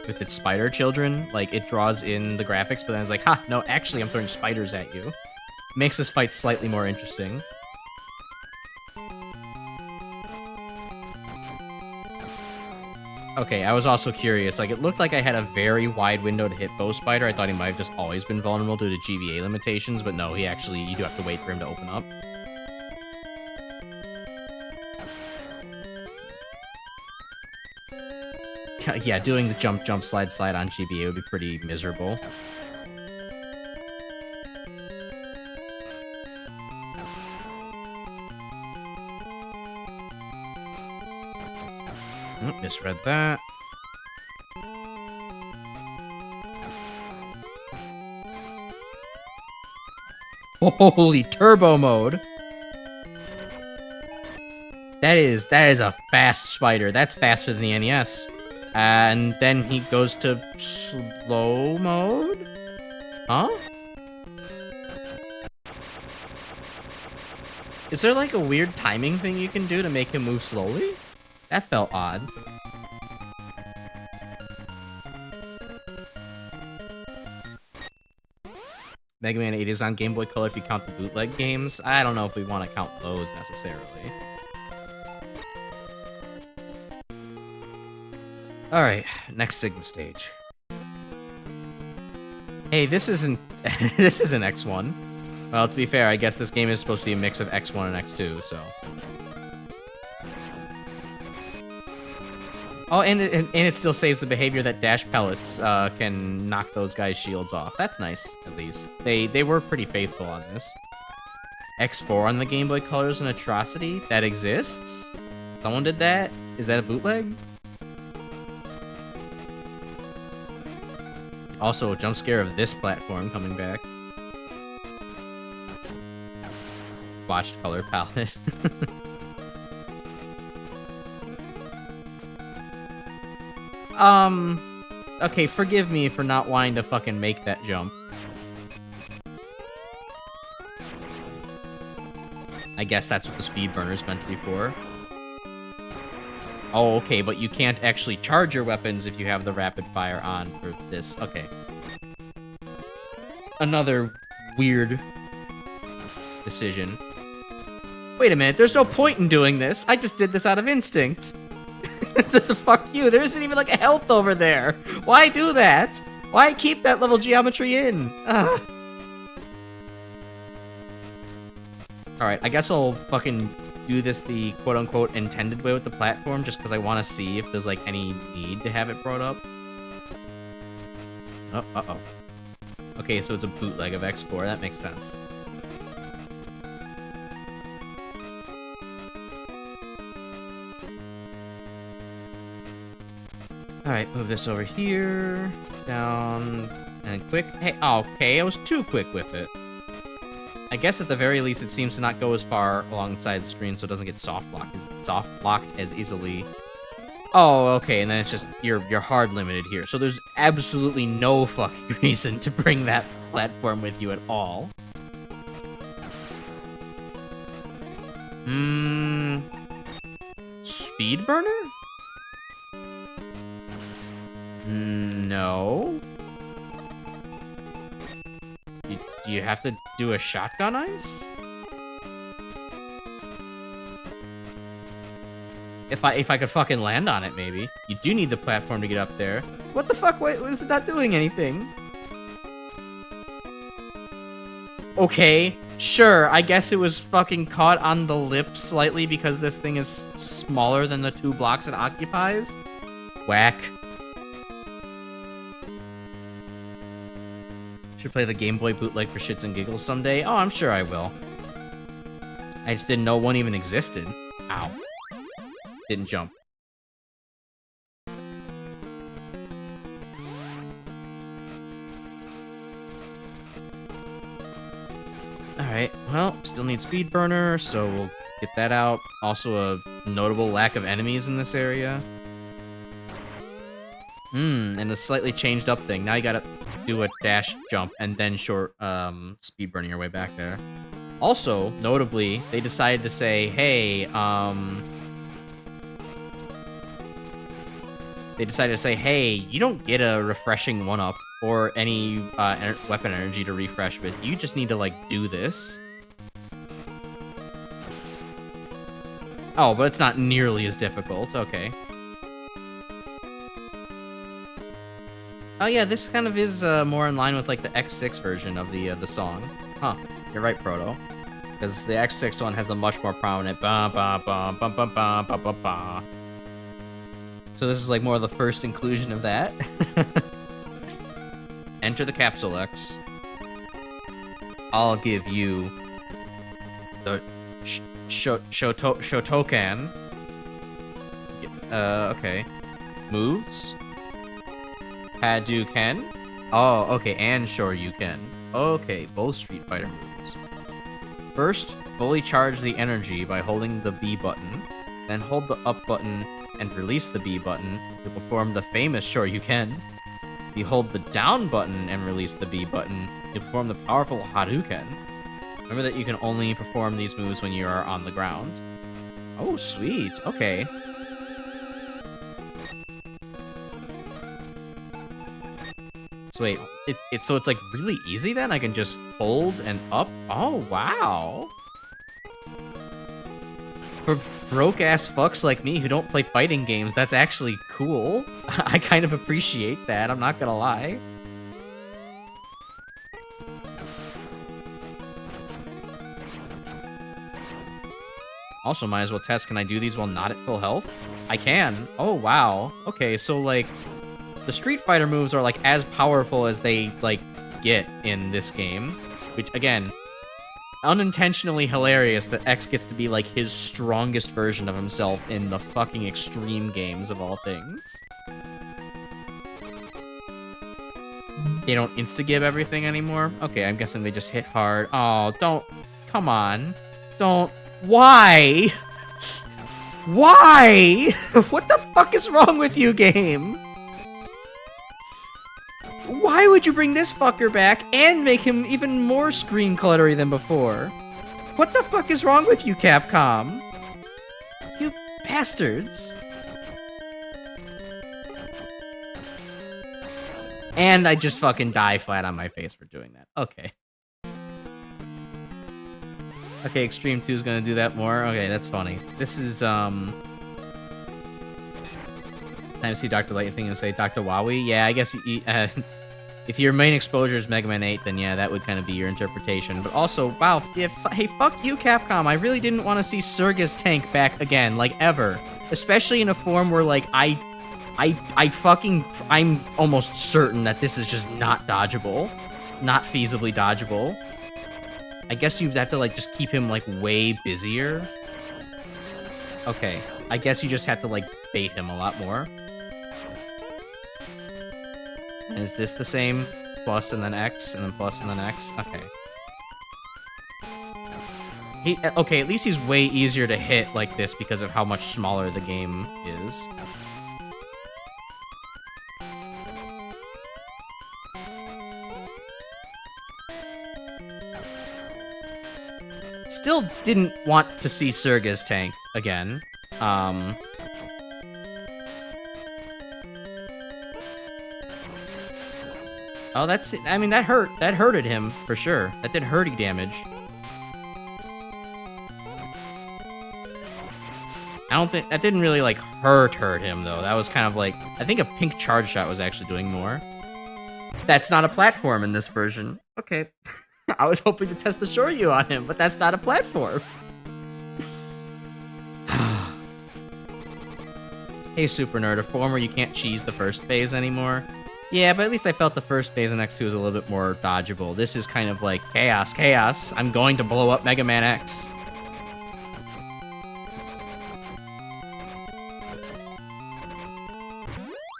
S1: with its spider children. Like, it draws in the graphics, but then it's like, ha, no, actually I'm throwing spiders at you. Makes this fight slightly more interesting. Okay, I was also curious. Like, it looked like I had a very wide window to hit Bow Spider. I thought he might have just always been vulnerable due to GBA limitations, but no, you do have to wait for him to open up. Yeah, doing the jump, jump, slide, slide on GBA would be pretty miserable. Oh, misread that. Holy turbo mode. That is a fast spider. That's faster than the NES. And then he goes to slow mode? Huh? Is there like a weird timing thing you can do to make him move slowly? That felt odd. Mega Man 8 is on Game Boy Color if you count the bootleg games. I don't know if we want to count those necessarily. Alright, next Sigma stage. Hey, this isn't this isn't X1. Well, to be fair, I guess this game is supposed to be a mix of X1 and X2, so. Oh, and it still saves the behavior that dash pellets can knock those guys' shields off. That's nice, at least. They were pretty faithful on this. X4 on the Game Boy Color is an atrocity? That exists? Someone did that? Is that a bootleg? Also, a jump scare of this platform coming back. Watched color palette. Okay, forgive me for not wanting to fucking make that jump. I guess that's what the speed burner's meant to be for. Oh, okay, but you can't actually charge your weapons if you have the rapid fire on for this. Okay. Another weird decision. Wait a minute, there's no point in doing this. I just did this out of instinct. The fuck you? There isn't even like a health over there. Why do that? Why keep that level geometry in? Alright, I guess I'll fucking do this the quote-unquote intended way with the platform just because I want to see if there's like any need to have it brought up. Oh, uh-oh. Okay, so it's a bootleg of X4. That makes sense. Alright, move this over here. Down. And quick. Hey, okay, I was too quick with it. I guess at the very least it seems to not go as far alongside the screen so it doesn't get soft locked as easily. Oh, okay, and then it's just you're hard limited here. So there's absolutely no fucking reason to bring that platform with you at all. Speed burner? No. Do you have to do a shotgun ice? If I could fucking land on it, maybe. You do need the platform to get up there. What the fuck? Wait, is it not doing anything? Okay, sure. I guess it was fucking caught on the lip slightly because this thing is smaller than the 2 blocks it occupies. Whack. Should play the Game Boy bootleg for shits and giggles someday. Oh, I'm sure I will. I just didn't know one even existed. Ow. Didn't jump. Alright, well, still need speed burner, so we'll get that out. Also a notable lack of enemies in this area. And a slightly changed up thing. Now you gotta do a dash jump and then short speed burning your way back there. Also, notably, they decided to say, hey, you don't get a refreshing 1-up or any weapon energy to refresh with. You just need to, like, do this. Oh, but it's not nearly as difficult. Okay. Oh yeah, this kind of is more in line with like the X6 version of the song. Huh, you're right, Proto. Because the X6 one has a much more prominent ba ba ba ba ba ba ba ba ba. So this is like more of the first inclusion of that. Enter the Capsule X. I'll give you the Shotokan. Okay. Moves. Hadouken. Oh, okay, and Shoryuken. Okay, both Street Fighter moves. First, fully charge the energy by holding the B button, then hold the up button and release the B button to perform the famous Shoryuken. You hold the down button and release the B button to perform the powerful Hadouken. Remember that you can only perform these moves when you are on the ground. Oh, sweet. Okay. So wait, it's like really easy then? I can just hold and up? Oh, wow. For broke-ass fucks like me who don't play fighting games, that's actually cool. I kind of appreciate that, I'm not gonna lie. Also, might as well test, can I do these while not at full health? I can. Oh, wow. Okay, so, like, the Street Fighter moves are, like, as powerful as they, like, get in this game. Which, again, unintentionally hilarious that X gets to be, like, his strongest version of himself in the fucking Extreme games of all things. They don't insta-give everything anymore? Okay, I'm guessing they just hit hard. Oh, don't... Come on. Don't... Why? Why? What the fuck is wrong with you, game? Why would you bring this fucker back and make him even more screen cluttery than before? What the fuck is wrong with you, Capcom? You bastards. And I just fucking die flat on my face for doing that. Okay. Okay, Extreme 2 is gonna do that more. Okay, that's funny. This is, Time to see Dr. Light, you think you'll say Dr. Wowie? Yeah, I guess if your main exposure is Mega Man 8, then yeah, that would kind of be your interpretation. But also, wow, hey, fuck you, Capcom. I really didn't want to see Surga's tank back again, like, ever. Especially in a form where, like, I'm almost certain that this is just not dodgeable. Not feasibly dodgeable. I guess you'd have to, like, just keep him, like, way busier. Okay. I guess you just have to, like, bait him a lot more. And is this the same? Plus and then X, and then plus and then X? Okay. Okay, at least he's way easier to hit like this because of how much smaller the game is. Still didn't want to see Surga's tank again. Oh, that's... I mean, that hurt. That hurted him, for sure. That did hurty damage. I don't think... That didn't really, like, hurt him, though. That was kind of like... I think a pink charge shot was actually doing more. That's not a platform in this version. Okay. I was hoping to test the Shoryu on him, but that's not a platform. Hey, Super Nerd, a form where you can't cheese the first phase anymore. Yeah, but at least I felt the first phase in X2 was a little bit more dodgeable. This is kind of like, chaos, chaos. I'm going to blow up Mega Man X.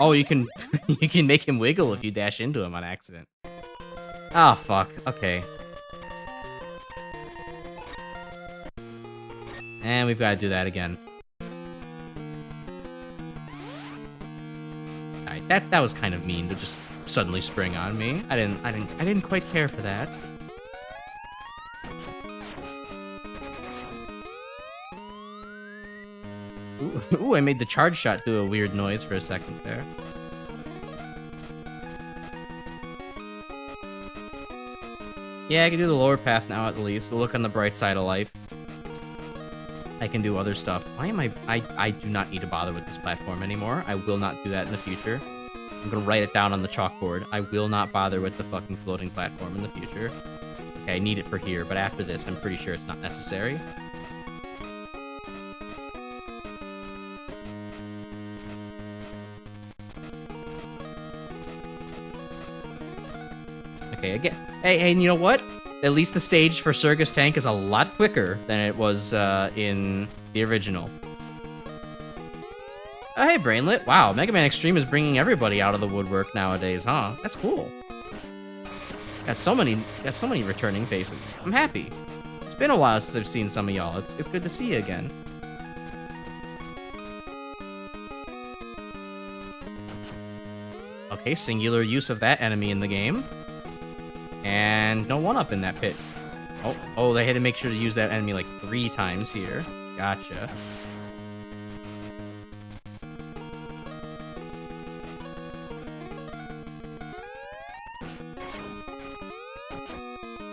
S1: Oh, you can you can make him wiggle if you dash into him on accident. Ah, oh, fuck. Okay. And we've got to do that again. Alright, that was kind of mean to just suddenly spring on me. I didn't quite care for that. Ooh, I made the charge shot do a weird noise for a second there. Yeah, I can do the lower path now at least. We'll look on the bright side of life. I can do other stuff. Why am I do not need to bother with this platform anymore. I will not do that in the future. I'm gonna write it down on the chalkboard. I will not bother with the fucking floating platform in the future. Okay, I need it for here, but after this, I'm pretty sure it's not necessary. Okay, again. Hey, and you know what? At least the stage for Circus Tank is a lot quicker than it was in the original. Oh, hey, Brainlet. Wow, Mega Man Xtreme is bringing everybody out of the woodwork nowadays, huh? That's cool. Got so many returning faces. I'm happy. It's been a while since I've seen some of y'all. It's good to see you again. Okay, singular use of that enemy in the game. And no one-up in that pit. Oh, they had to make sure to use that enemy like 3 times here. Gotcha.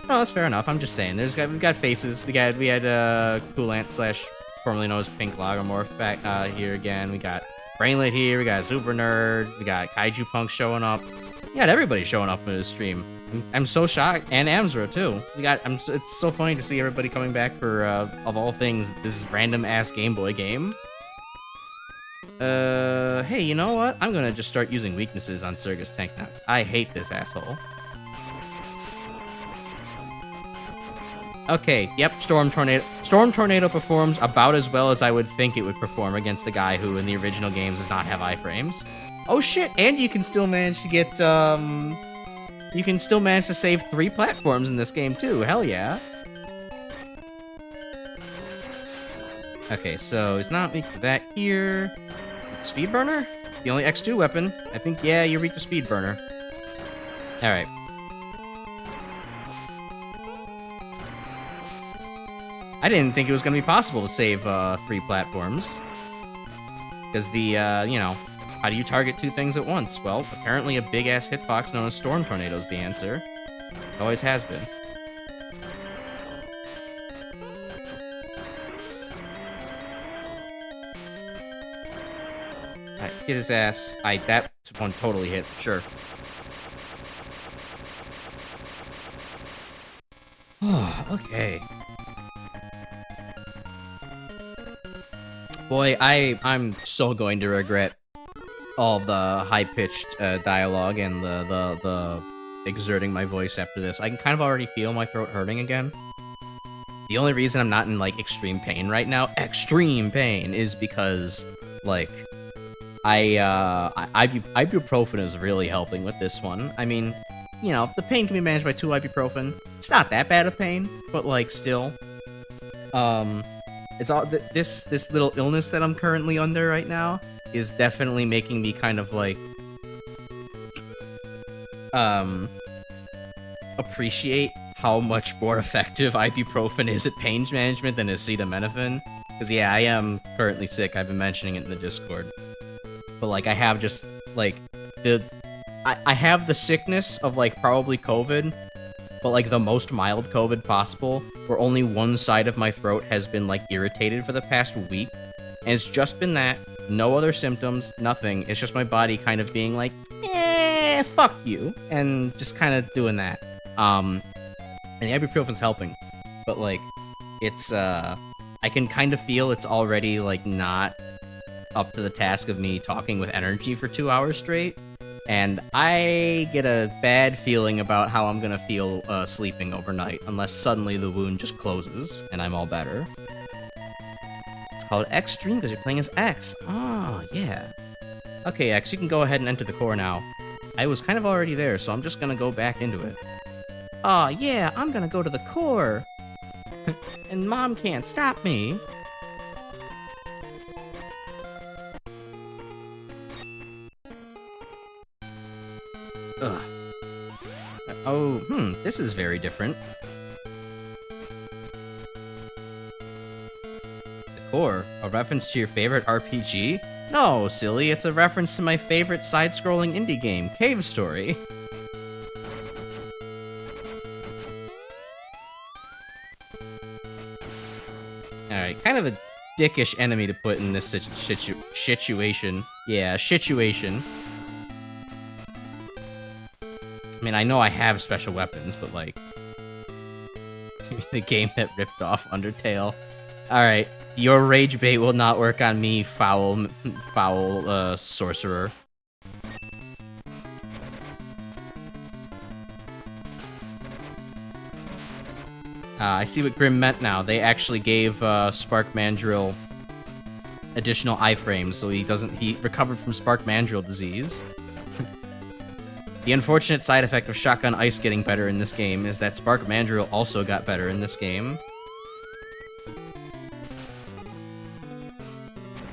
S1: No, that's fair enough. I'm just saying. We've got faces. We had Coolant / formerly known as Pink Logomorph back here again. We got Brainlet here. We got Super Nerd. We got Kaiju Punk showing up. We got everybody showing up in the stream. I'm so shocked, and Amzra too. It's so funny to see everybody coming back for of all things this random ass Game Boy game. Hey, you know what? I'm gonna just start using weaknesses on Circus Tank now. I hate this asshole. Okay, yep, Storm Tornado. Storm Tornado performs about as well as I would think it would perform against a guy who in the original games does not have iframes. Oh shit, and you can still manage to get, you can still manage to save 3 platforms in this game too, hell yeah. Okay, so he's not weak to that here. Speed Burner? It's the only X2 weapon. I think, yeah, you reach the Speed Burner. Alright. I didn't think it was going to be possible to save 3 platforms. Because you know, how do you target 2 things at once? Well, apparently a big-ass hitbox known as Storm Tornado is the answer. It always has been. Alright, get his ass. That one totally hit, sure. Okay. Boy, I'm so going to regret all of the high-pitched dialogue and the exerting my voice after this. I can kind of already feel my throat hurting again. The only reason I'm not in, like, extreme pain right now, extreme pain, is because, like, ibuprofen is really helping with this one. I mean, you know, the pain can be managed by 2 ibuprofen. It's not that bad of pain, but, like, still. It's all this little illness that I'm currently under right now is definitely making me kind of like appreciate how much more effective ibuprofen is at pain management than acetaminophen. Because yeah, I am currently sick. I've been mentioning it in the Discord. But like, I have just like I have the sickness of like probably COVID, but like the most mild COVID possible, where only one side of my throat has been like irritated for the past week, and it's just been that, no other symptoms, nothing. It's just my body kind of being like, fuck you, and just kind of doing that. And the ibuprofen's helping, but like, it's I can kind of feel it's already like not up to the task of me talking with energy for 2 hours straight. And I get a bad feeling about how I'm gonna feel sleeping overnight, unless suddenly the wound just closes and I'm all better. It's called Xtreme because you're playing as X. Oh, yeah. Okay, X, you can go ahead and enter the core now. I was kind of already there, so I'm just gonna go back into it. Oh, yeah, I'm gonna go to the core. And Mom can't stop me. Ugh. Oh, this is very different. The core, a reference to your favorite RPG? No, silly, it's a reference to my favorite side-scrolling indie game, Cave Story. Alright, kind of a dickish enemy to put in this situation. Yeah, situation. I mean, I know I have special weapons, but like, the game that ripped off Undertale. Alright, your rage bait will not work on me, foul sorcerer. I see what Grim meant now. They actually gave Spark Mandrill additional iframes, so he recovered from Spark Mandrill disease. The unfortunate side effect of Shotgun Ice getting better in this game is that Spark Mandrill also got better in this game.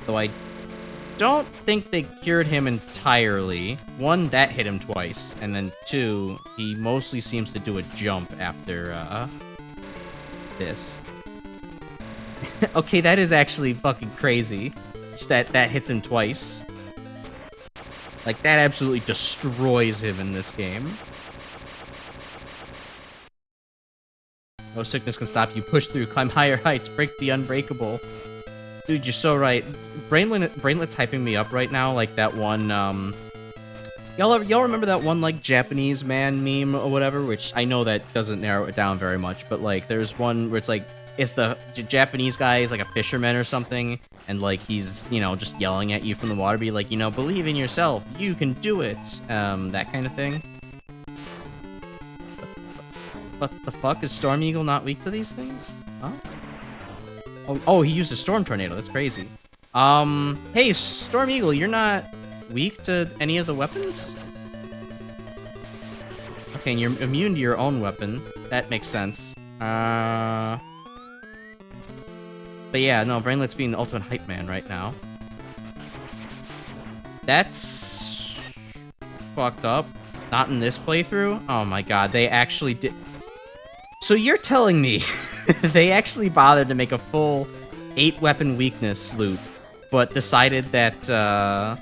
S1: Though I don't think they cured him entirely. One, that hit him twice, and then two, he mostly seems to do a jump after this. Okay, that is actually fucking crazy. Just that hits him twice. Like, that absolutely destroys him in this game. No sickness can stop you. Push through, climb higher heights, break the unbreakable. Dude, you're so right. Brainlet's hyping me up right now, like that one, Y'all remember that one, like, Japanese man meme or whatever? Which, I know that doesn't narrow it down very much, but, like, there's one where it's, like, it's the Japanese guy is, like, a fisherman or something, and, like, he's, you know, just yelling at you from the water, be like, you know, believe in yourself, you can do it, that kind of thing. What the fuck? Is Storm Eagle not weak to these things? Huh? Oh, he used a Storm Tornado, that's crazy. Hey, Storm Eagle, you're not weak to any of the weapons? Okay, and you're immune to your own weapon. That makes sense. But yeah, no, Brainlet's being the ultimate hype man right now. That's fucked up. Not in this playthrough? Oh my god, they actually did... So you're telling me they actually bothered to make a full 8-weapon weakness loot, but decided that,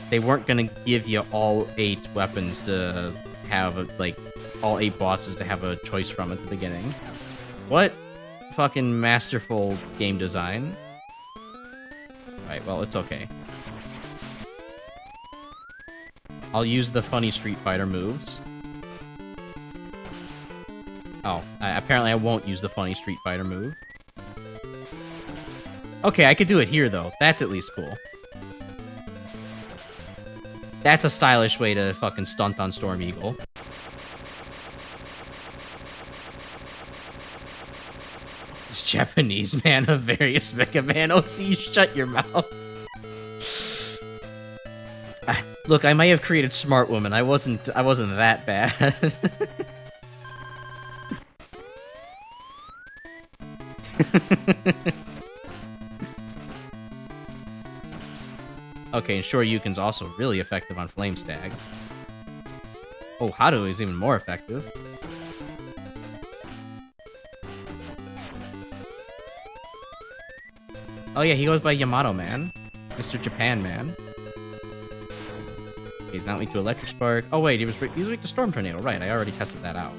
S1: they weren't gonna give you all 8 weapons to have, like, all 8 bosses to have a choice from at the beginning. What fucking masterful game design. Alright, well, it's okay. I'll use the funny Street Fighter moves. Oh, apparently I won't use the funny Street Fighter move. Okay, I could do it here, though. That's at least cool. That's a stylish way to fucking stunt on Storm Eagle. This Japanese man of various Mega Man OC, shut your mouth. Look, I might have created Smart Woman. I wasn't that bad. Okay, and Shoryuken's also really effective on Flame Stag. Oh, Hado is even more effective. Oh yeah, he goes by Yamato Man. Mr. Japan Man. Okay, he's not weak to Electric Spark. Oh wait, he was weak to Storm Tornado. Right, I already tested that out.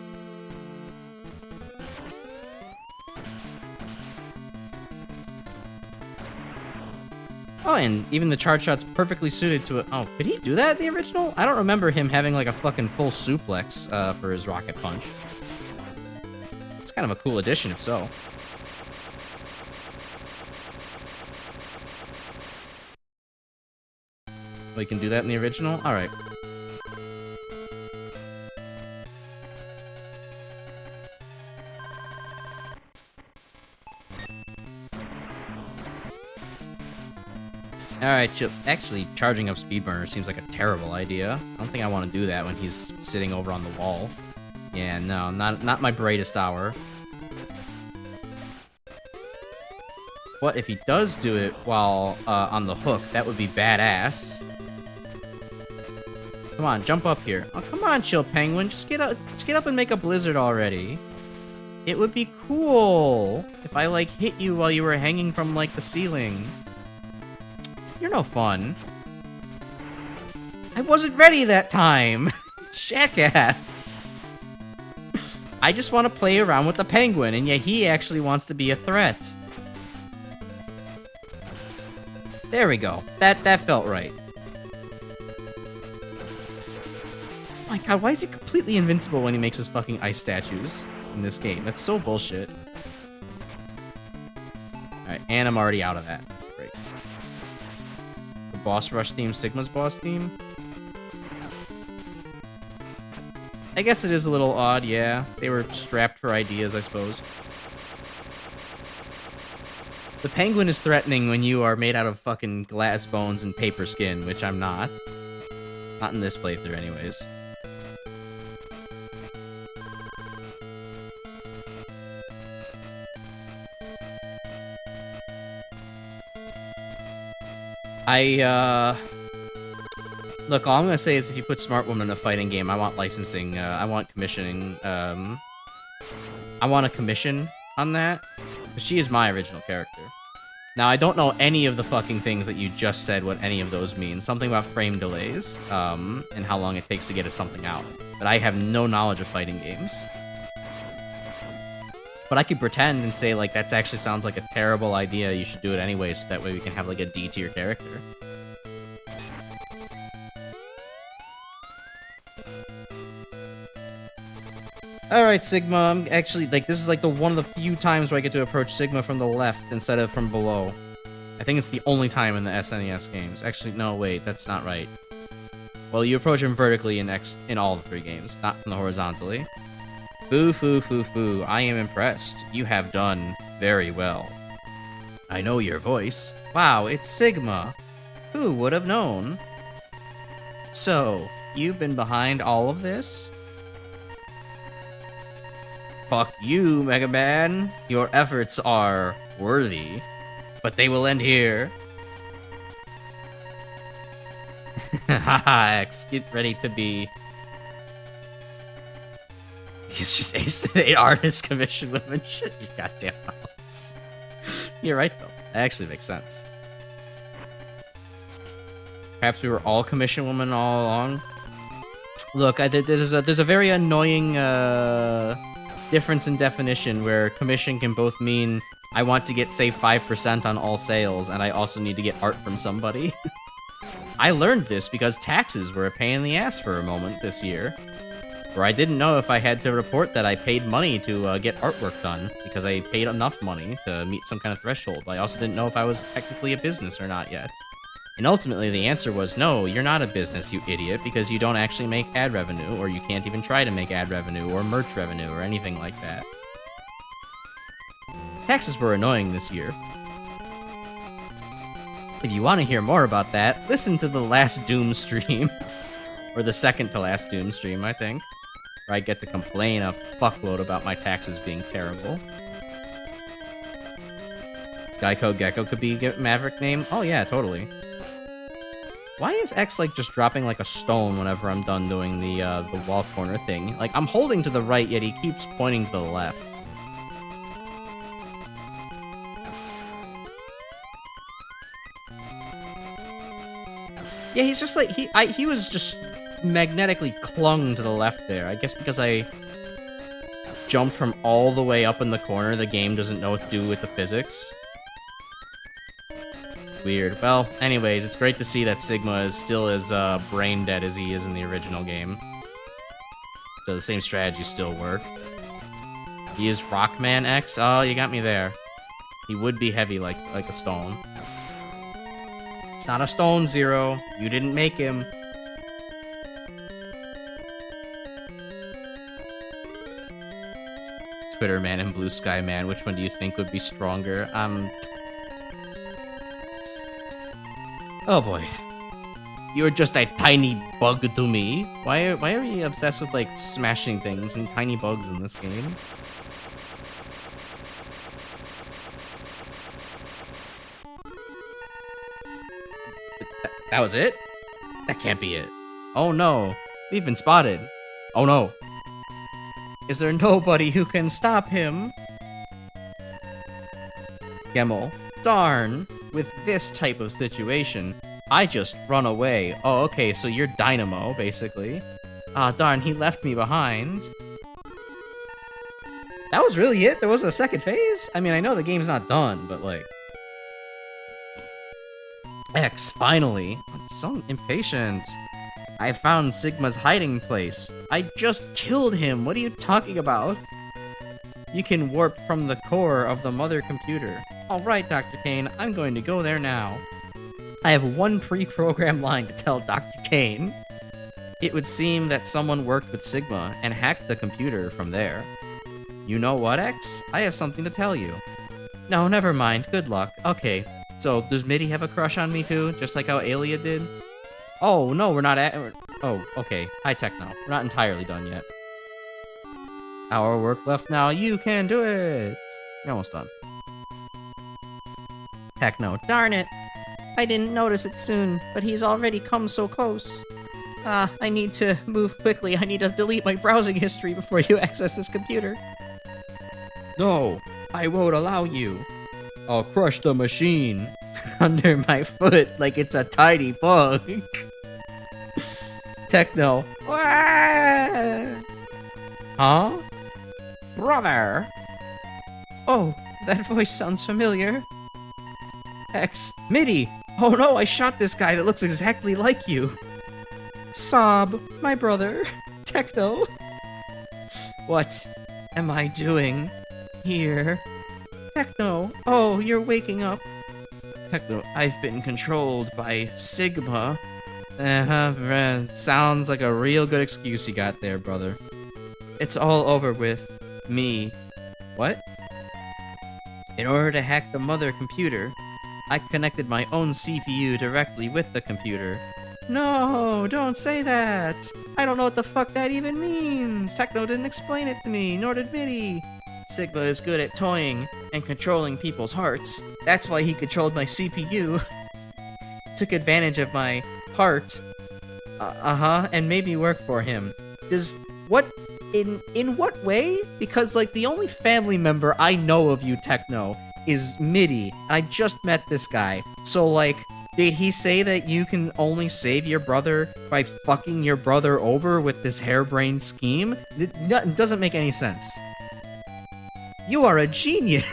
S1: Oh, and even the charge shot's perfectly suited to it. Oh, did he do that in the original? I don't remember him having like a fucking full suplex for his rocket punch. It's kind of a cool addition, if so. We can do that in the original? Alright. Alright, actually, charging up Speedburner seems like a terrible idea. I don't think I want to do that when he's sitting over on the wall. Yeah, no, not my brightest hour. What if he does do it while on the hook? That would be badass. Come on, jump up here. Oh, come on, Chill Penguin. Just get up and make a blizzard already. It would be cool if I, like, hit you while you were hanging from, like, the ceiling. You're no fun. I wasn't ready that time. Jackass. I just want to play around with the penguin, and yet he actually wants to be a threat. There we go. That felt right. Oh my god, why is he completely invincible when he makes his fucking ice statues in this game? That's so bullshit. Alright, and I'm already out of that. Great. The boss rush theme, Sigma's boss theme? I guess it is a little odd, yeah. They were strapped for ideas, I suppose. The penguin is threatening when you are made out of fucking glass bones and paper skin, which I'm not. Not in this playthrough, anyways. Look, all I'm gonna say is if you put Smart Woman in a fighting game, I want licensing, I want commissioning, I want a commission on that. She is my original character. Now, I don't know any of the fucking things that you just said, what any of those mean. Something about frame delays, and how long it takes to get something out. But I have no knowledge of fighting games. But I could pretend and say, like, that actually sounds like a terrible idea, you should do it anyway, so that way we can have, like, a D-tier character. Alright, Sigma, I'm actually, like, this is, like, one of the few times where I get to approach Sigma from the left instead of from below. I think it's the only time in the SNES games. Actually, no, wait, that's not right. Well, you approach him vertically in all the 3 games, not from the horizontally. Foo, foo, foo, foo, I am impressed. You have done very well. I know your voice. Wow, it's Sigma. Who would have known? So, you've been behind all of this? Fuck you, Mega Man. Your efforts are worthy, but they will end here. Haha, X, get ready to be... It's just Ace the 8 artist commission women. Shit, you goddamn mouths. You're right, though. That actually makes sense. Perhaps we were all commission women all along. Look, there's a very annoying difference in definition where commission can both mean I want to get, say, 5% on all sales, and I also need to get art from somebody. I learned this because taxes were a pain in the ass for a moment this year, where I didn't know if I had to report that I paid money to get artwork done, because I paid enough money to meet some kind of threshold. I also didn't know if I was technically a business or not yet. And ultimately, the answer was, no, you're not a business, you idiot, because you don't actually make ad revenue, or you can't even try to make ad revenue, or merch revenue, or anything like that. Taxes were annoying this year. If you want to hear more about that, listen to the last Doom stream. Or the second to last Doom stream, I think. Where I get to complain a fuckload about my taxes being terrible. Geico Gecko could be a Maverick name? Oh yeah, totally. Why is X, like, just dropping like a stone whenever I'm done doing the wall corner thing? Like, I'm holding to the right, yet he keeps pointing to the left. Yeah, he's just like, he was just magnetically clung to the left there. I guess because I jumped from all the way up in the corner, the game doesn't know what to do with the physics. Weird. Well, anyways, it's great to see that Sigma is still as brain dead as he is in the original game. So the same strategies still work. He is Rockman X? Oh, you got me there. He would be heavy like a stone. It's not a stone, Zero. You didn't make him. Twitter Man and Blue Sky Man, which one do you think would be stronger? Oh boy. You're just a tiny bug to me. Why are you obsessed with, like, smashing things and tiny bugs in this game? That was it? That can't be it. Oh no. We've been spotted. Oh no. Is there nobody who can stop him? Gemmel. Darn. With this type of situation, I just run away. Oh, okay, so you're Dynamo, basically. Ah, darn, he left me behind. That was really it? There wasn't a second phase? I mean, I know the game's not done, but, like... X, finally. I'm so impatient. I found Sigma's hiding place. I just killed him. What are you talking about? You can warp from the core of the mother computer. Alright, Dr. Kane, I'm going to go there now. I have one pre-programmed line to tell Dr. Kane. It would seem that someone worked with Sigma and hacked the computer from there. You know what, X? I have something to tell you. No, never mind. Good luck. Okay, so does Mitty have a crush on me too, just like how Alia did? Oh, no, we're not at... Oh, okay. Hi, Techno. We're not entirely done yet. Hour work left now. You can do it! You're almost done. Techno. Darn it! I didn't notice it soon, but he's already come so close. I need to move quickly. I need to delete my browsing history before you access this computer. No, I won't allow you. I'll crush the machine under my foot like it's a tiny bug. Techno. Huh? Brother. Oh, that voice sounds familiar. X. Mitty. Oh no, I shot this guy that looks exactly like you. Sob, my brother. Techno. What am I doing here? Techno. Oh, you're waking up. Techno, I've been controlled by Sigma. Friend. Sounds like a real good excuse you got there, brother. It's all over with me. What? In order to hack the mother computer, I connected my own CPU directly with the computer. No, don't say that. I don't know what the fuck that even means. Techno didn't explain it to me, nor did Mitty. Sigma is good at toying and controlling people's hearts. That's why he controlled my CPU. Took advantage of my heart. And made me work for him. In what way? Because, like, the only family member I know of you, Techno, is Mitty. I just met this guy. So, like, did he say that you can only save your brother by fucking your brother over with this harebrained scheme? It doesn't make any sense. You are a genius!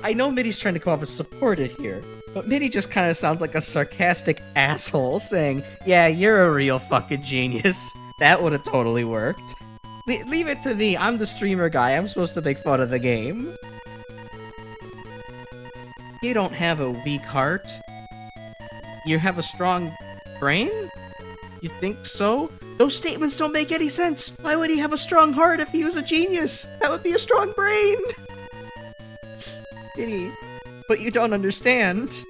S1: I know Mitty's trying to come off as supportive here, but Mitty just kind of sounds like a sarcastic asshole saying, yeah, you're a real fucking genius. That would have totally worked. Leave it to me. I'm the streamer guy. I'm supposed to make fun of the game. You don't have a weak heart. You have a strong brain? You think so? Those statements don't make any sense. Why would he have a strong heart if he was a genius? That would be a strong brain. Mitty, but you don't understand.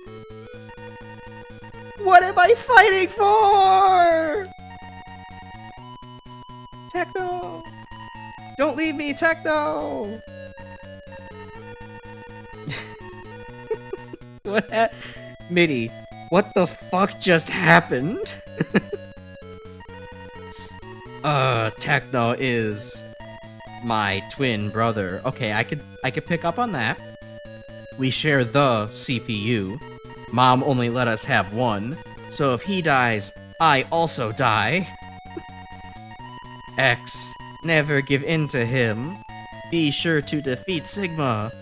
S1: What am I fighting for? Techno! Don't leave me, Techno! What Mitty, what the fuck just happened? Techno is my twin brother. Okay, I could pick up on that. We share the CPU. Mom only let us have one, so if he dies, I also die. X, never give in to him. Be sure to defeat Sigma.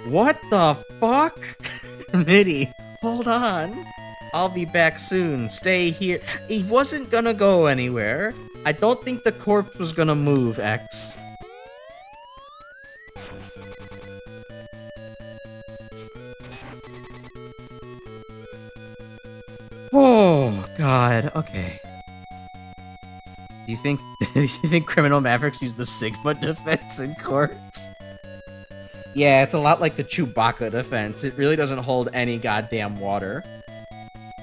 S1: What the fuck? Mitty, hold on. I'll be back soon. Stay here. He wasn't gonna go anywhere. I don't think the corpse was gonna move, X. Oh, God. Okay. Do you think Criminal Mavericks use the Sigma defense in courts? Yeah, it's a lot like the Chewbacca defense. It really doesn't hold any goddamn water.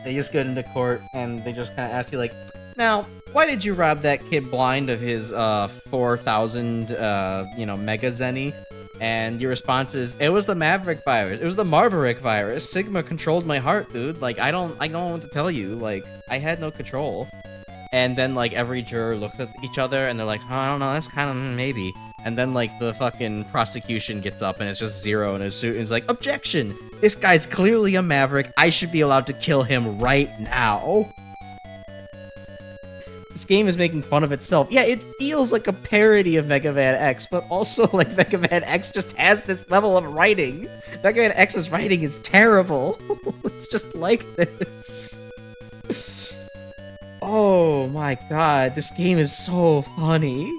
S1: They just get into court and they just kind of ask you, like, now, why did you rob that kid blind of his 4,000, Mega Zenny? And your response is, it was the Maverick virus. It was the Marverick virus. Sigma controlled my heart, dude. Like, I don't know what to tell you. Like, I had no control. And then, like, every juror looks at each other and they're like, oh, I don't know, that's kind of maybe. And then, like, the fucking prosecution gets up and it's just zero in his suit and is like, objection! This guy's clearly a Maverick. I should be allowed to kill him right now. This game is making fun of itself. Yeah, it feels like a parody of Mega Man X, but also, like, Mega Man X just has this level of writing. Mega Man X's writing is terrible. It's just like this. Oh my god, this game is so funny.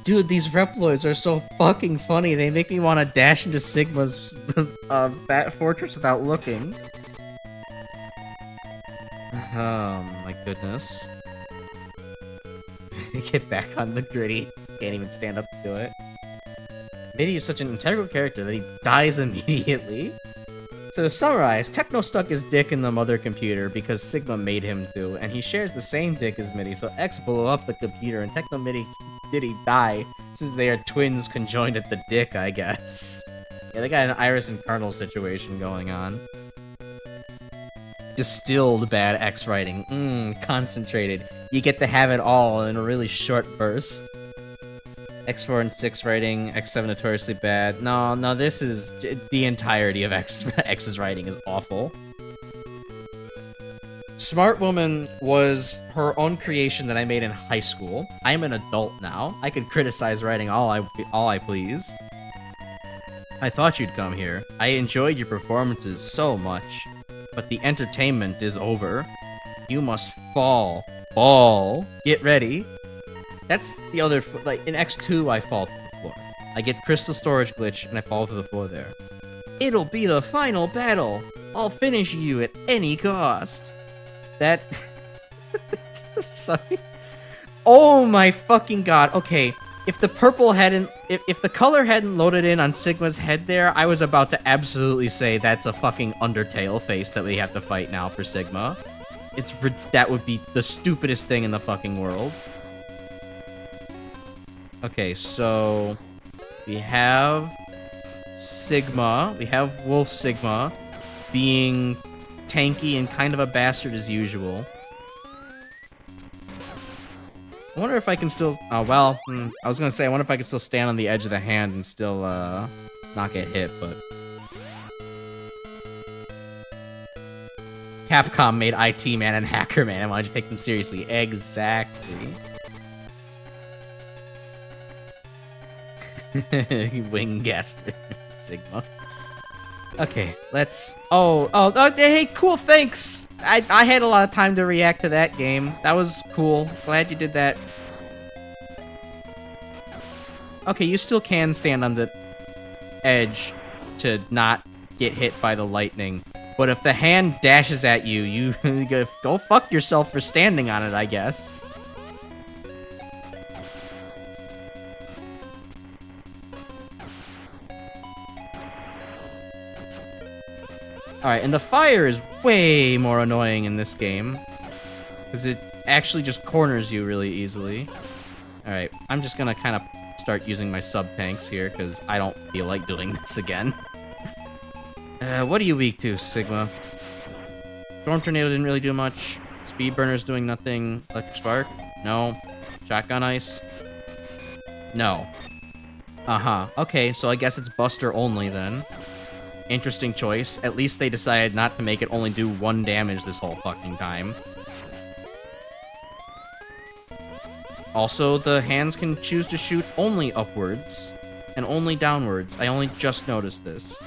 S1: Dude, these reploids are so fucking funny. They make me want to dash into Sigma's Bat Fortress without looking. Oh my goodness. Get back on the gritty. Can't even stand up to do it. Mitty is such an integral character that he dies immediately. So to summarize, Techno stuck his dick in the mother computer because Sigma made him to, and he shares the same dick as Mitty, so X blew up the computer and Techno Mitty Diddy die since they are twins conjoined at the dick, I guess. Yeah, they got an Iris and Colonel situation going on. Distilled bad X writing. Concentrated. You get to have it all in a really short burst. X4 and 6 writing, X7 notoriously bad. No, this is... The entirety of X's writing is awful. Smart Woman was her own creation that I made in high school. I am an adult now. I could criticize writing all I please. I thought you'd come here. I enjoyed your performances so much. But the entertainment is over. You must fall. Fall. Get ready. That's the other, like, in X2, I fall to the floor. I get crystal storage glitch, and I fall to the floor there. It'll be the final battle. I'll finish you at any cost. That... I'm sorry. Oh my fucking god. Okay, if the purple hadn't... If the color hadn't loaded in on Sigma's head there, I was about to absolutely say that's a fucking Undertale face that we have to fight now for Sigma. That would be the stupidest thing in the fucking world. Okay, so we have Sigma, we have Wolf Sigma being tanky and kind of a bastard as usual. I wonder if I can still, I was gonna say, I wonder if I can still stand on the edge of the hand and still, not get hit, but... Capcom made IT Man and Hacker Man, why don't you take them seriously? Exactly. Winggaster Sigma. Okay, let's... Oh, hey, cool, thanks! I had a lot of time to react to that game. That was cool. Glad you did that. Okay, you still can stand on the edge to not get hit by the lightning. But if the hand dashes at you, you go fuck yourself for standing on it, I guess. Alright, and the fire is way more annoying in this game. Because it actually just corners you really easily. Alright, I'm just gonna kind of start using my sub-tanks here, because I don't feel like doing this again. What are you weak to, Sigma? Storm Tornado didn't really do much. Speed Burner's doing nothing. Electric Spark? No. Shotgun Ice? No. Uh-huh. Okay, so I guess it's Buster only then. Interesting choice. At least they decided not to make it only do 1 damage this whole fucking time. Also, the hands can choose to shoot only upwards and only downwards. I only just noticed this.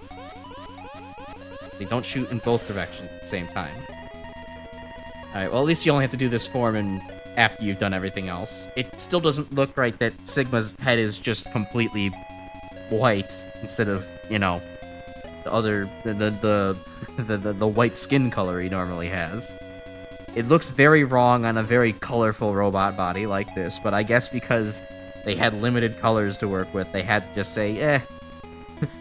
S1: They don't shoot in both directions at the same time. Alright, well at least you only have to do this form and after you've done everything else. It still doesn't look right that Sigma's head is just completely white instead of, you know, the white skin color he normally has. It looks very wrong on a very colorful robot body like this, but I guess because they had limited colors to work with, they had to just say, eh.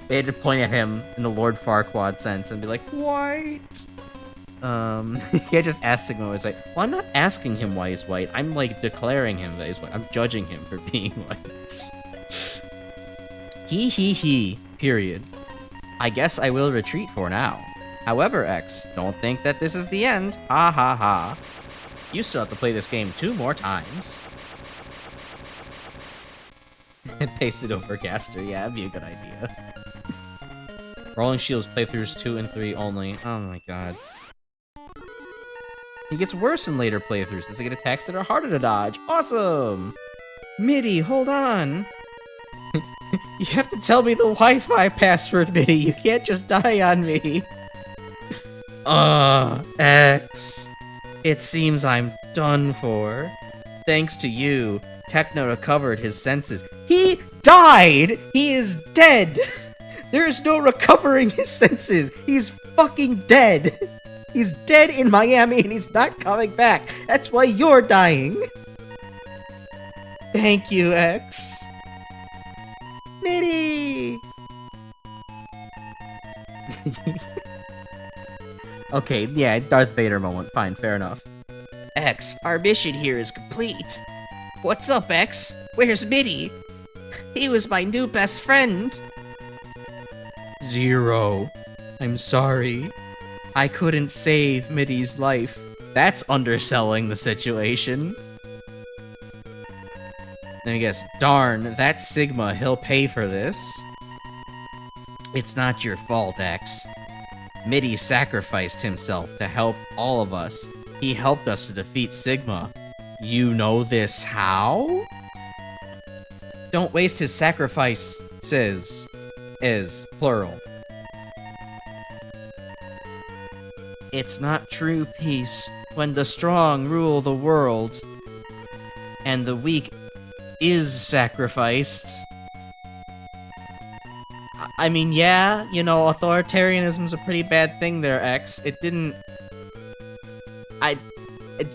S1: They had to point at him in the Lord Farquaad sense and be like, white. He had just asked Sigma, it's like, well, I'm not asking him why he's white. I'm like declaring him that he's white. I'm judging him for being white. He, period. I guess I will retreat for now. However, X, don't think that this is the end. Ha ha ha. You still have to play this game 2 more times. Paste it over Gaster. Yeah, that'd be a good idea. Rolling Shields playthroughs 2 and 3 only. Oh my god. It gets worse in later playthroughs as they get attacks that are harder to dodge. Awesome! Mitty, hold on! You have to tell me the Wi-Fi password, Mitty. You can't just die on me. X. It seems I'm done for. Thanks to you, Techno recovered his senses. He died! He is dead! There is no recovering his senses! He's fucking dead!
S3: He's dead in Miami and he's not coming back. That's why you're dying. Thank you, X. Mitty! Okay, yeah, Darth Vader moment. Fine, fair enough.
S2: X, our mission here is complete. What's up, X? Where's Mitty? He was my new best friend.
S3: Zero. I'm sorry. I couldn't save Mitty's life.
S1: That's underselling the situation. Then I guess, darn, that's Sigma. He'll pay for this. It's not your fault, X. Mitty sacrificed himself to help all of us. He helped us to defeat Sigma. You know this how? Don't waste his sacrifices. Is plural. It's not true peace when the strong rule the world and the weak is sacrificed. I mean, yeah, you know, authoritarianism's a pretty bad thing there, X. It didn't...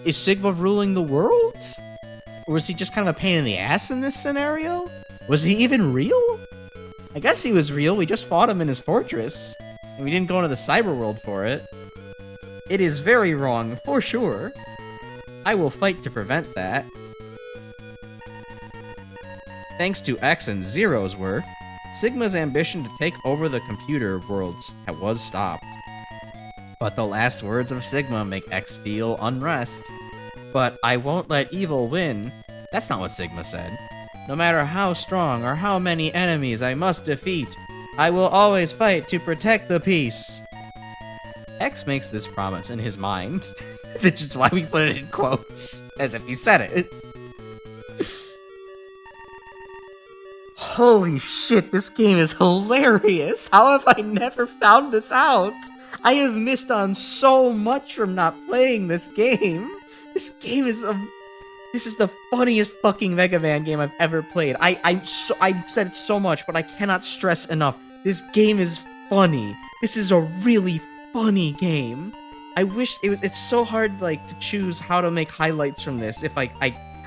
S1: Is Sigma ruling the world? Or was he just kind of a pain in the ass in this scenario? Was he even real? I guess he was real, we just fought him in his fortress. And we didn't go into the cyber world for it. It is very wrong, for sure. I will fight to prevent that. Thanks to X and Zero's work, Sigma's ambition to take over the computer worlds was stopped. But the last words of Sigma make X feel unrest. But I won't let evil win. That's not what Sigma said. No matter how strong or how many enemies I must defeat, I will always fight to protect the peace. X makes this promise in his mind, which is why we put it in quotes, as if he said it. Holy shit, this game is hilarious! How have I never found this out? I have missed on so much from not playing this game. This game is this is the funniest fucking Mega Man game I've ever played. I've said it so much, but I cannot stress enough. This game is funny. This is a really funny game. I wish it's so hard, like, to choose how to make highlights from this if I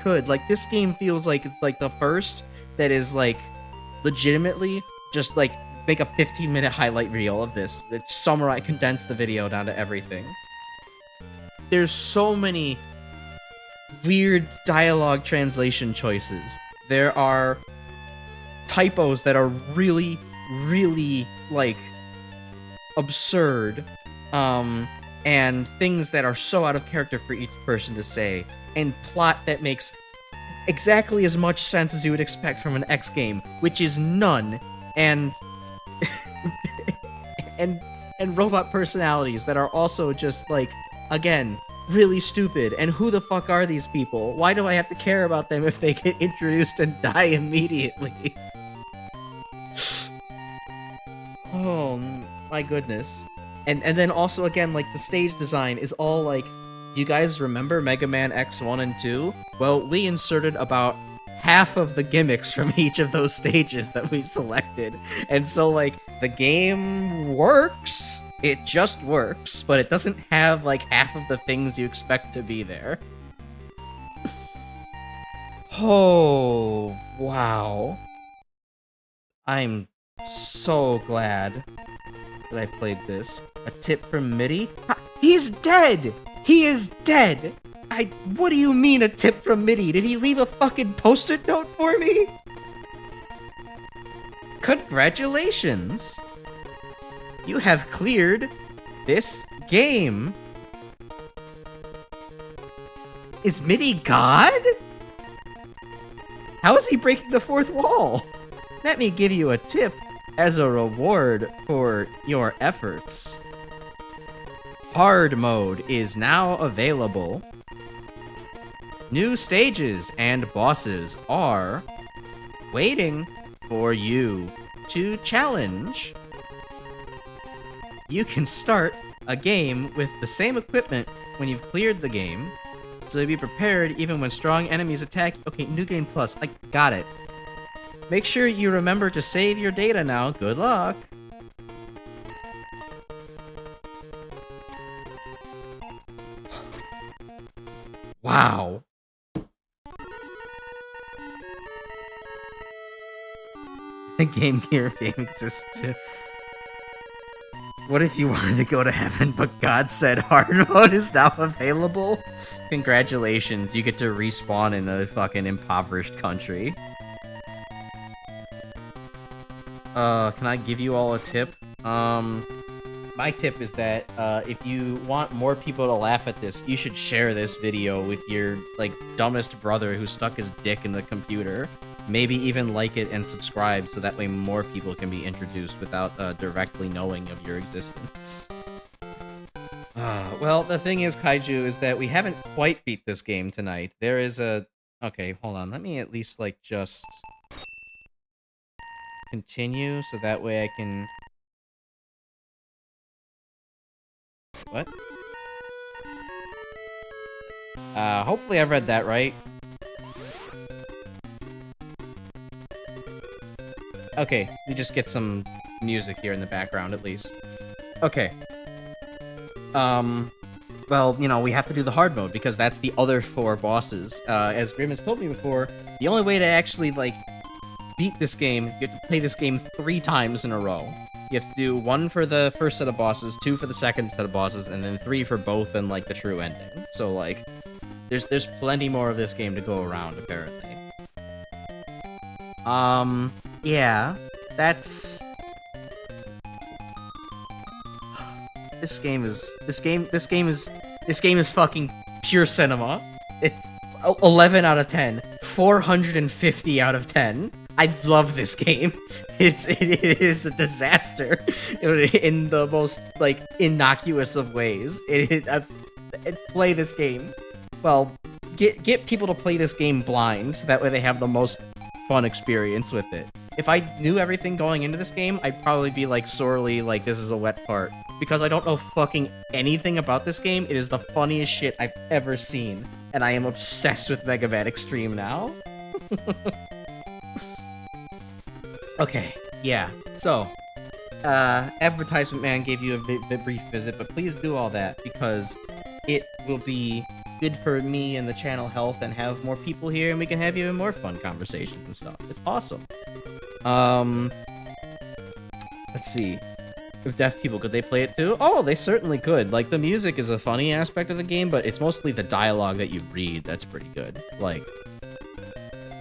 S1: could. Like, this game feels like it's like the first that is like legitimately just like make a 15-minute highlight reel of this that condense the video down to everything. There's so many weird dialogue translation choices. There are typos that are really, really, like, absurd, and things that are so out of character for each person to say, and plot that makes exactly as much sense as you would expect from an X game, which is none, and and robot personalities that are also just, like, again, really stupid. And who the fuck are these people? Why do I have to care about them if they get introduced and die immediately? Oh my goodness. And then also, again, like, the stage design is all like, you guys remember Mega Man X1 and 2? Well, we inserted about half of the gimmicks from each of those stages that we've selected. And so, like, the game works. It just works, but it doesn't have, like, half of the things you expect to be there. Oh, wow. I'm so glad that I played this. A tip from Mitty? He's dead! He is dead! What do you mean a tip from Mitty? Did he leave a fucking post-it note for me? Congratulations! You have cleared this game. Is Mitty God? How is he breaking the fourth wall? Let me give you a tip as a reward for your efforts. Hard mode is now available. New stages and bosses are waiting for you to challenge. You can start a game with the same equipment when you've cleared the game, so be prepared even when strong enemies attack. Okay, New Game Plus, I got it. Make sure you remember to save your data now. Good luck.
S3: Wow. The Game Gear game exists too. What if you wanted to go to heaven, but God said hard mode is now available? Congratulations, you get to respawn in a fucking impoverished country. Can I give you all a tip? My tip is that, if you want more people to laugh at this, you should share this video with your, like, dumbest brother who stuck his dick in the computer. Maybe even like it and subscribe so that way more people can be introduced without, directly knowing of your existence. Well, the thing is, Kaiju, is that we haven't quite beat this game tonight. There is a... Okay, hold on. Let me at least, like, just... continue so that way I can... What? Hopefully I've read that right. Okay, we just get some music here in the background at least. Okay. Well, you know, we have to do the hard mode because that's the other 4 bosses. As Grim has told me before, the only way to actually, like, beat this game, you have to play this game 3 times in a row. You have to do 1 for the first set of bosses, 2 for the second set of bosses, and then 3 for both and, like, the true ending. So, like, there's plenty more of this game to go around, apparently. Yeah, that's... This game is fucking pure cinema. It's 11 out of 10, 450 out of 10. I love this game. It is a disaster in the most, like, innocuous of ways. Play this game. Well, get people to play this game blind so that way they have the most fun experience with it. If I knew everything going into this game, I'd probably be, like, sorely, like, this is a wet fart. Because I don't know fucking anything about this game, it is the funniest shit I've ever seen. And I am obsessed with Mega Man Xtreme now. Okay, yeah, so, Advertisement Man gave you a brief visit, but please do all that, because it will be good for me and the channel health and have more people here, and we can have even more fun conversations and stuff. It's awesome. Let's see. If deaf people, could they play it too? Oh, they certainly could. Like, the music is a funny aspect of the game, but it's mostly the dialogue that you read that's pretty good. Like,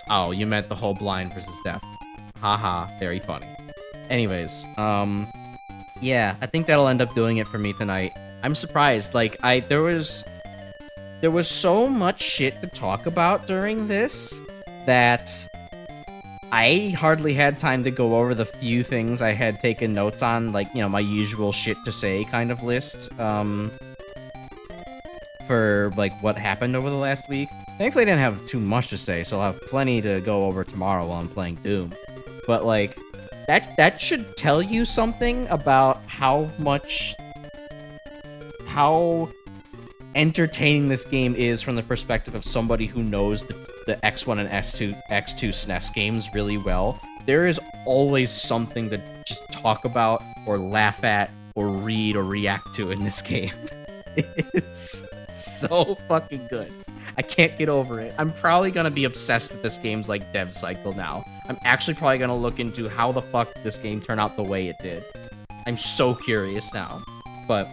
S3: oh, you meant the whole blind versus deaf. Haha, very funny. Anyways, yeah, I think that'll end up doing it for me tonight. I'm surprised, like, there was so much shit to talk about during this that I hardly had time to go over the few things I had taken notes on, like, you know, my usual shit to say kind of list, for, like, what happened over the last week. Thankfully, I didn't have too much to say, so I'll have plenty to go over tomorrow while I'm playing Doom. But, like, that should tell you something about how entertaining this game is from the perspective of somebody who knows the X1 and X2 SNES games really well. There is always something to just talk about or laugh at or read or react to in this game. It's so fucking good. I can't get over it. I'm probably gonna be obsessed with this game's, like, dev cycle now. I'm actually probably gonna look into how the fuck this game turned out the way it did. I'm so curious now. But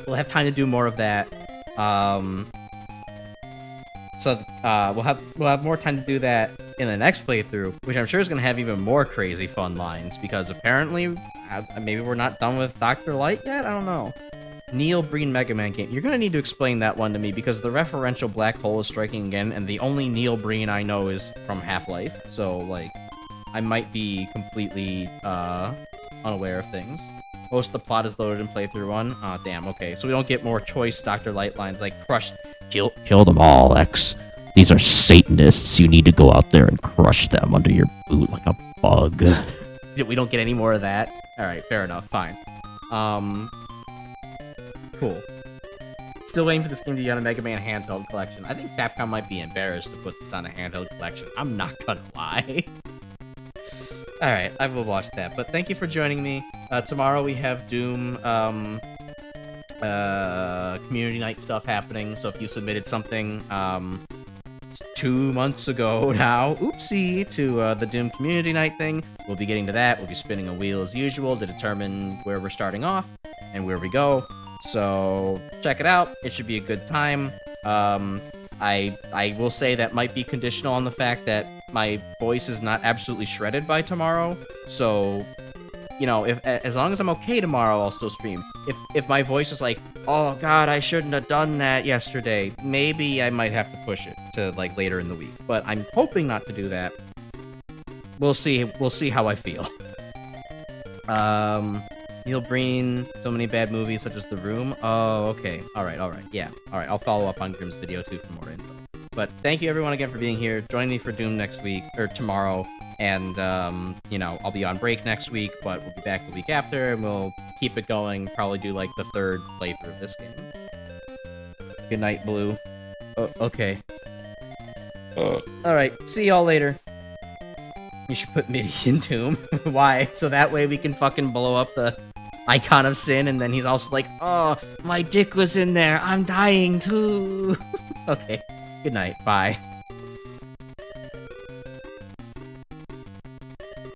S3: we'll have time to do more of that. So we'll have more time to do that in the next playthrough, which I'm sure is gonna have even more crazy fun lines, because apparently maybe we're not done with Dr. Light yet? I don't know. Neil Breen Mega Man game. You're gonna need to explain that one to me, because the referential black hole is striking again, and the only Neil Breen I know is from Half-Life, so, like, I might be completely unaware of things. Most of the plot is loaded in playthrough 1. Aw, damn, okay. So we don't get more choice Dr. Light lines, like, kill them all, X. These are Satanists. You need to go out there and crush them under your boot like a bug. We don't get any more of that? Alright, fair enough, fine. Cool. Still waiting for this game to be on a Mega Man handheld collection. I think Capcom might be embarrassed to put this on a handheld collection. I'm not gonna lie. Alright, I will watch that. But thank you for joining me. Tomorrow we have Doom.
S1: community night stuff happening. So if you submitted something 2 months ago now, oopsie, to the Doom community night thing, we'll be getting to that. We'll be spinning a wheel as usual to determine where we're starting off and where we go. So check it out. It should be a good time. I will say that might be conditional on the fact that my voice is not absolutely shredded by tomorrow. So, you know, if as long as I'm okay tomorrow, I'll still stream. If my voice is like, oh god, I shouldn't have done that yesterday, maybe I might have to push it to like later in the week. But I'm hoping not to do that. We'll see. We'll see how I feel. Neil Breen, so many bad movies such as The Room. Oh, okay. All right. Yeah. All right. I'll follow up on Grim's video too for more info. But thank you everyone again for being here. Join me for Doom next week or tomorrow, and you know, I'll be on break next week, but we'll be back the week after, and we'll keep it going. Probably do like the third playthrough of this game. Good night, Blue. Oh, okay. All right. See y'all later. You should put MIDI in Doom. Why? So that way we can fucking blow up the icon of sin, and then he's also like, oh, my dick was in there. I'm dying too. Okay. Good night. Bye.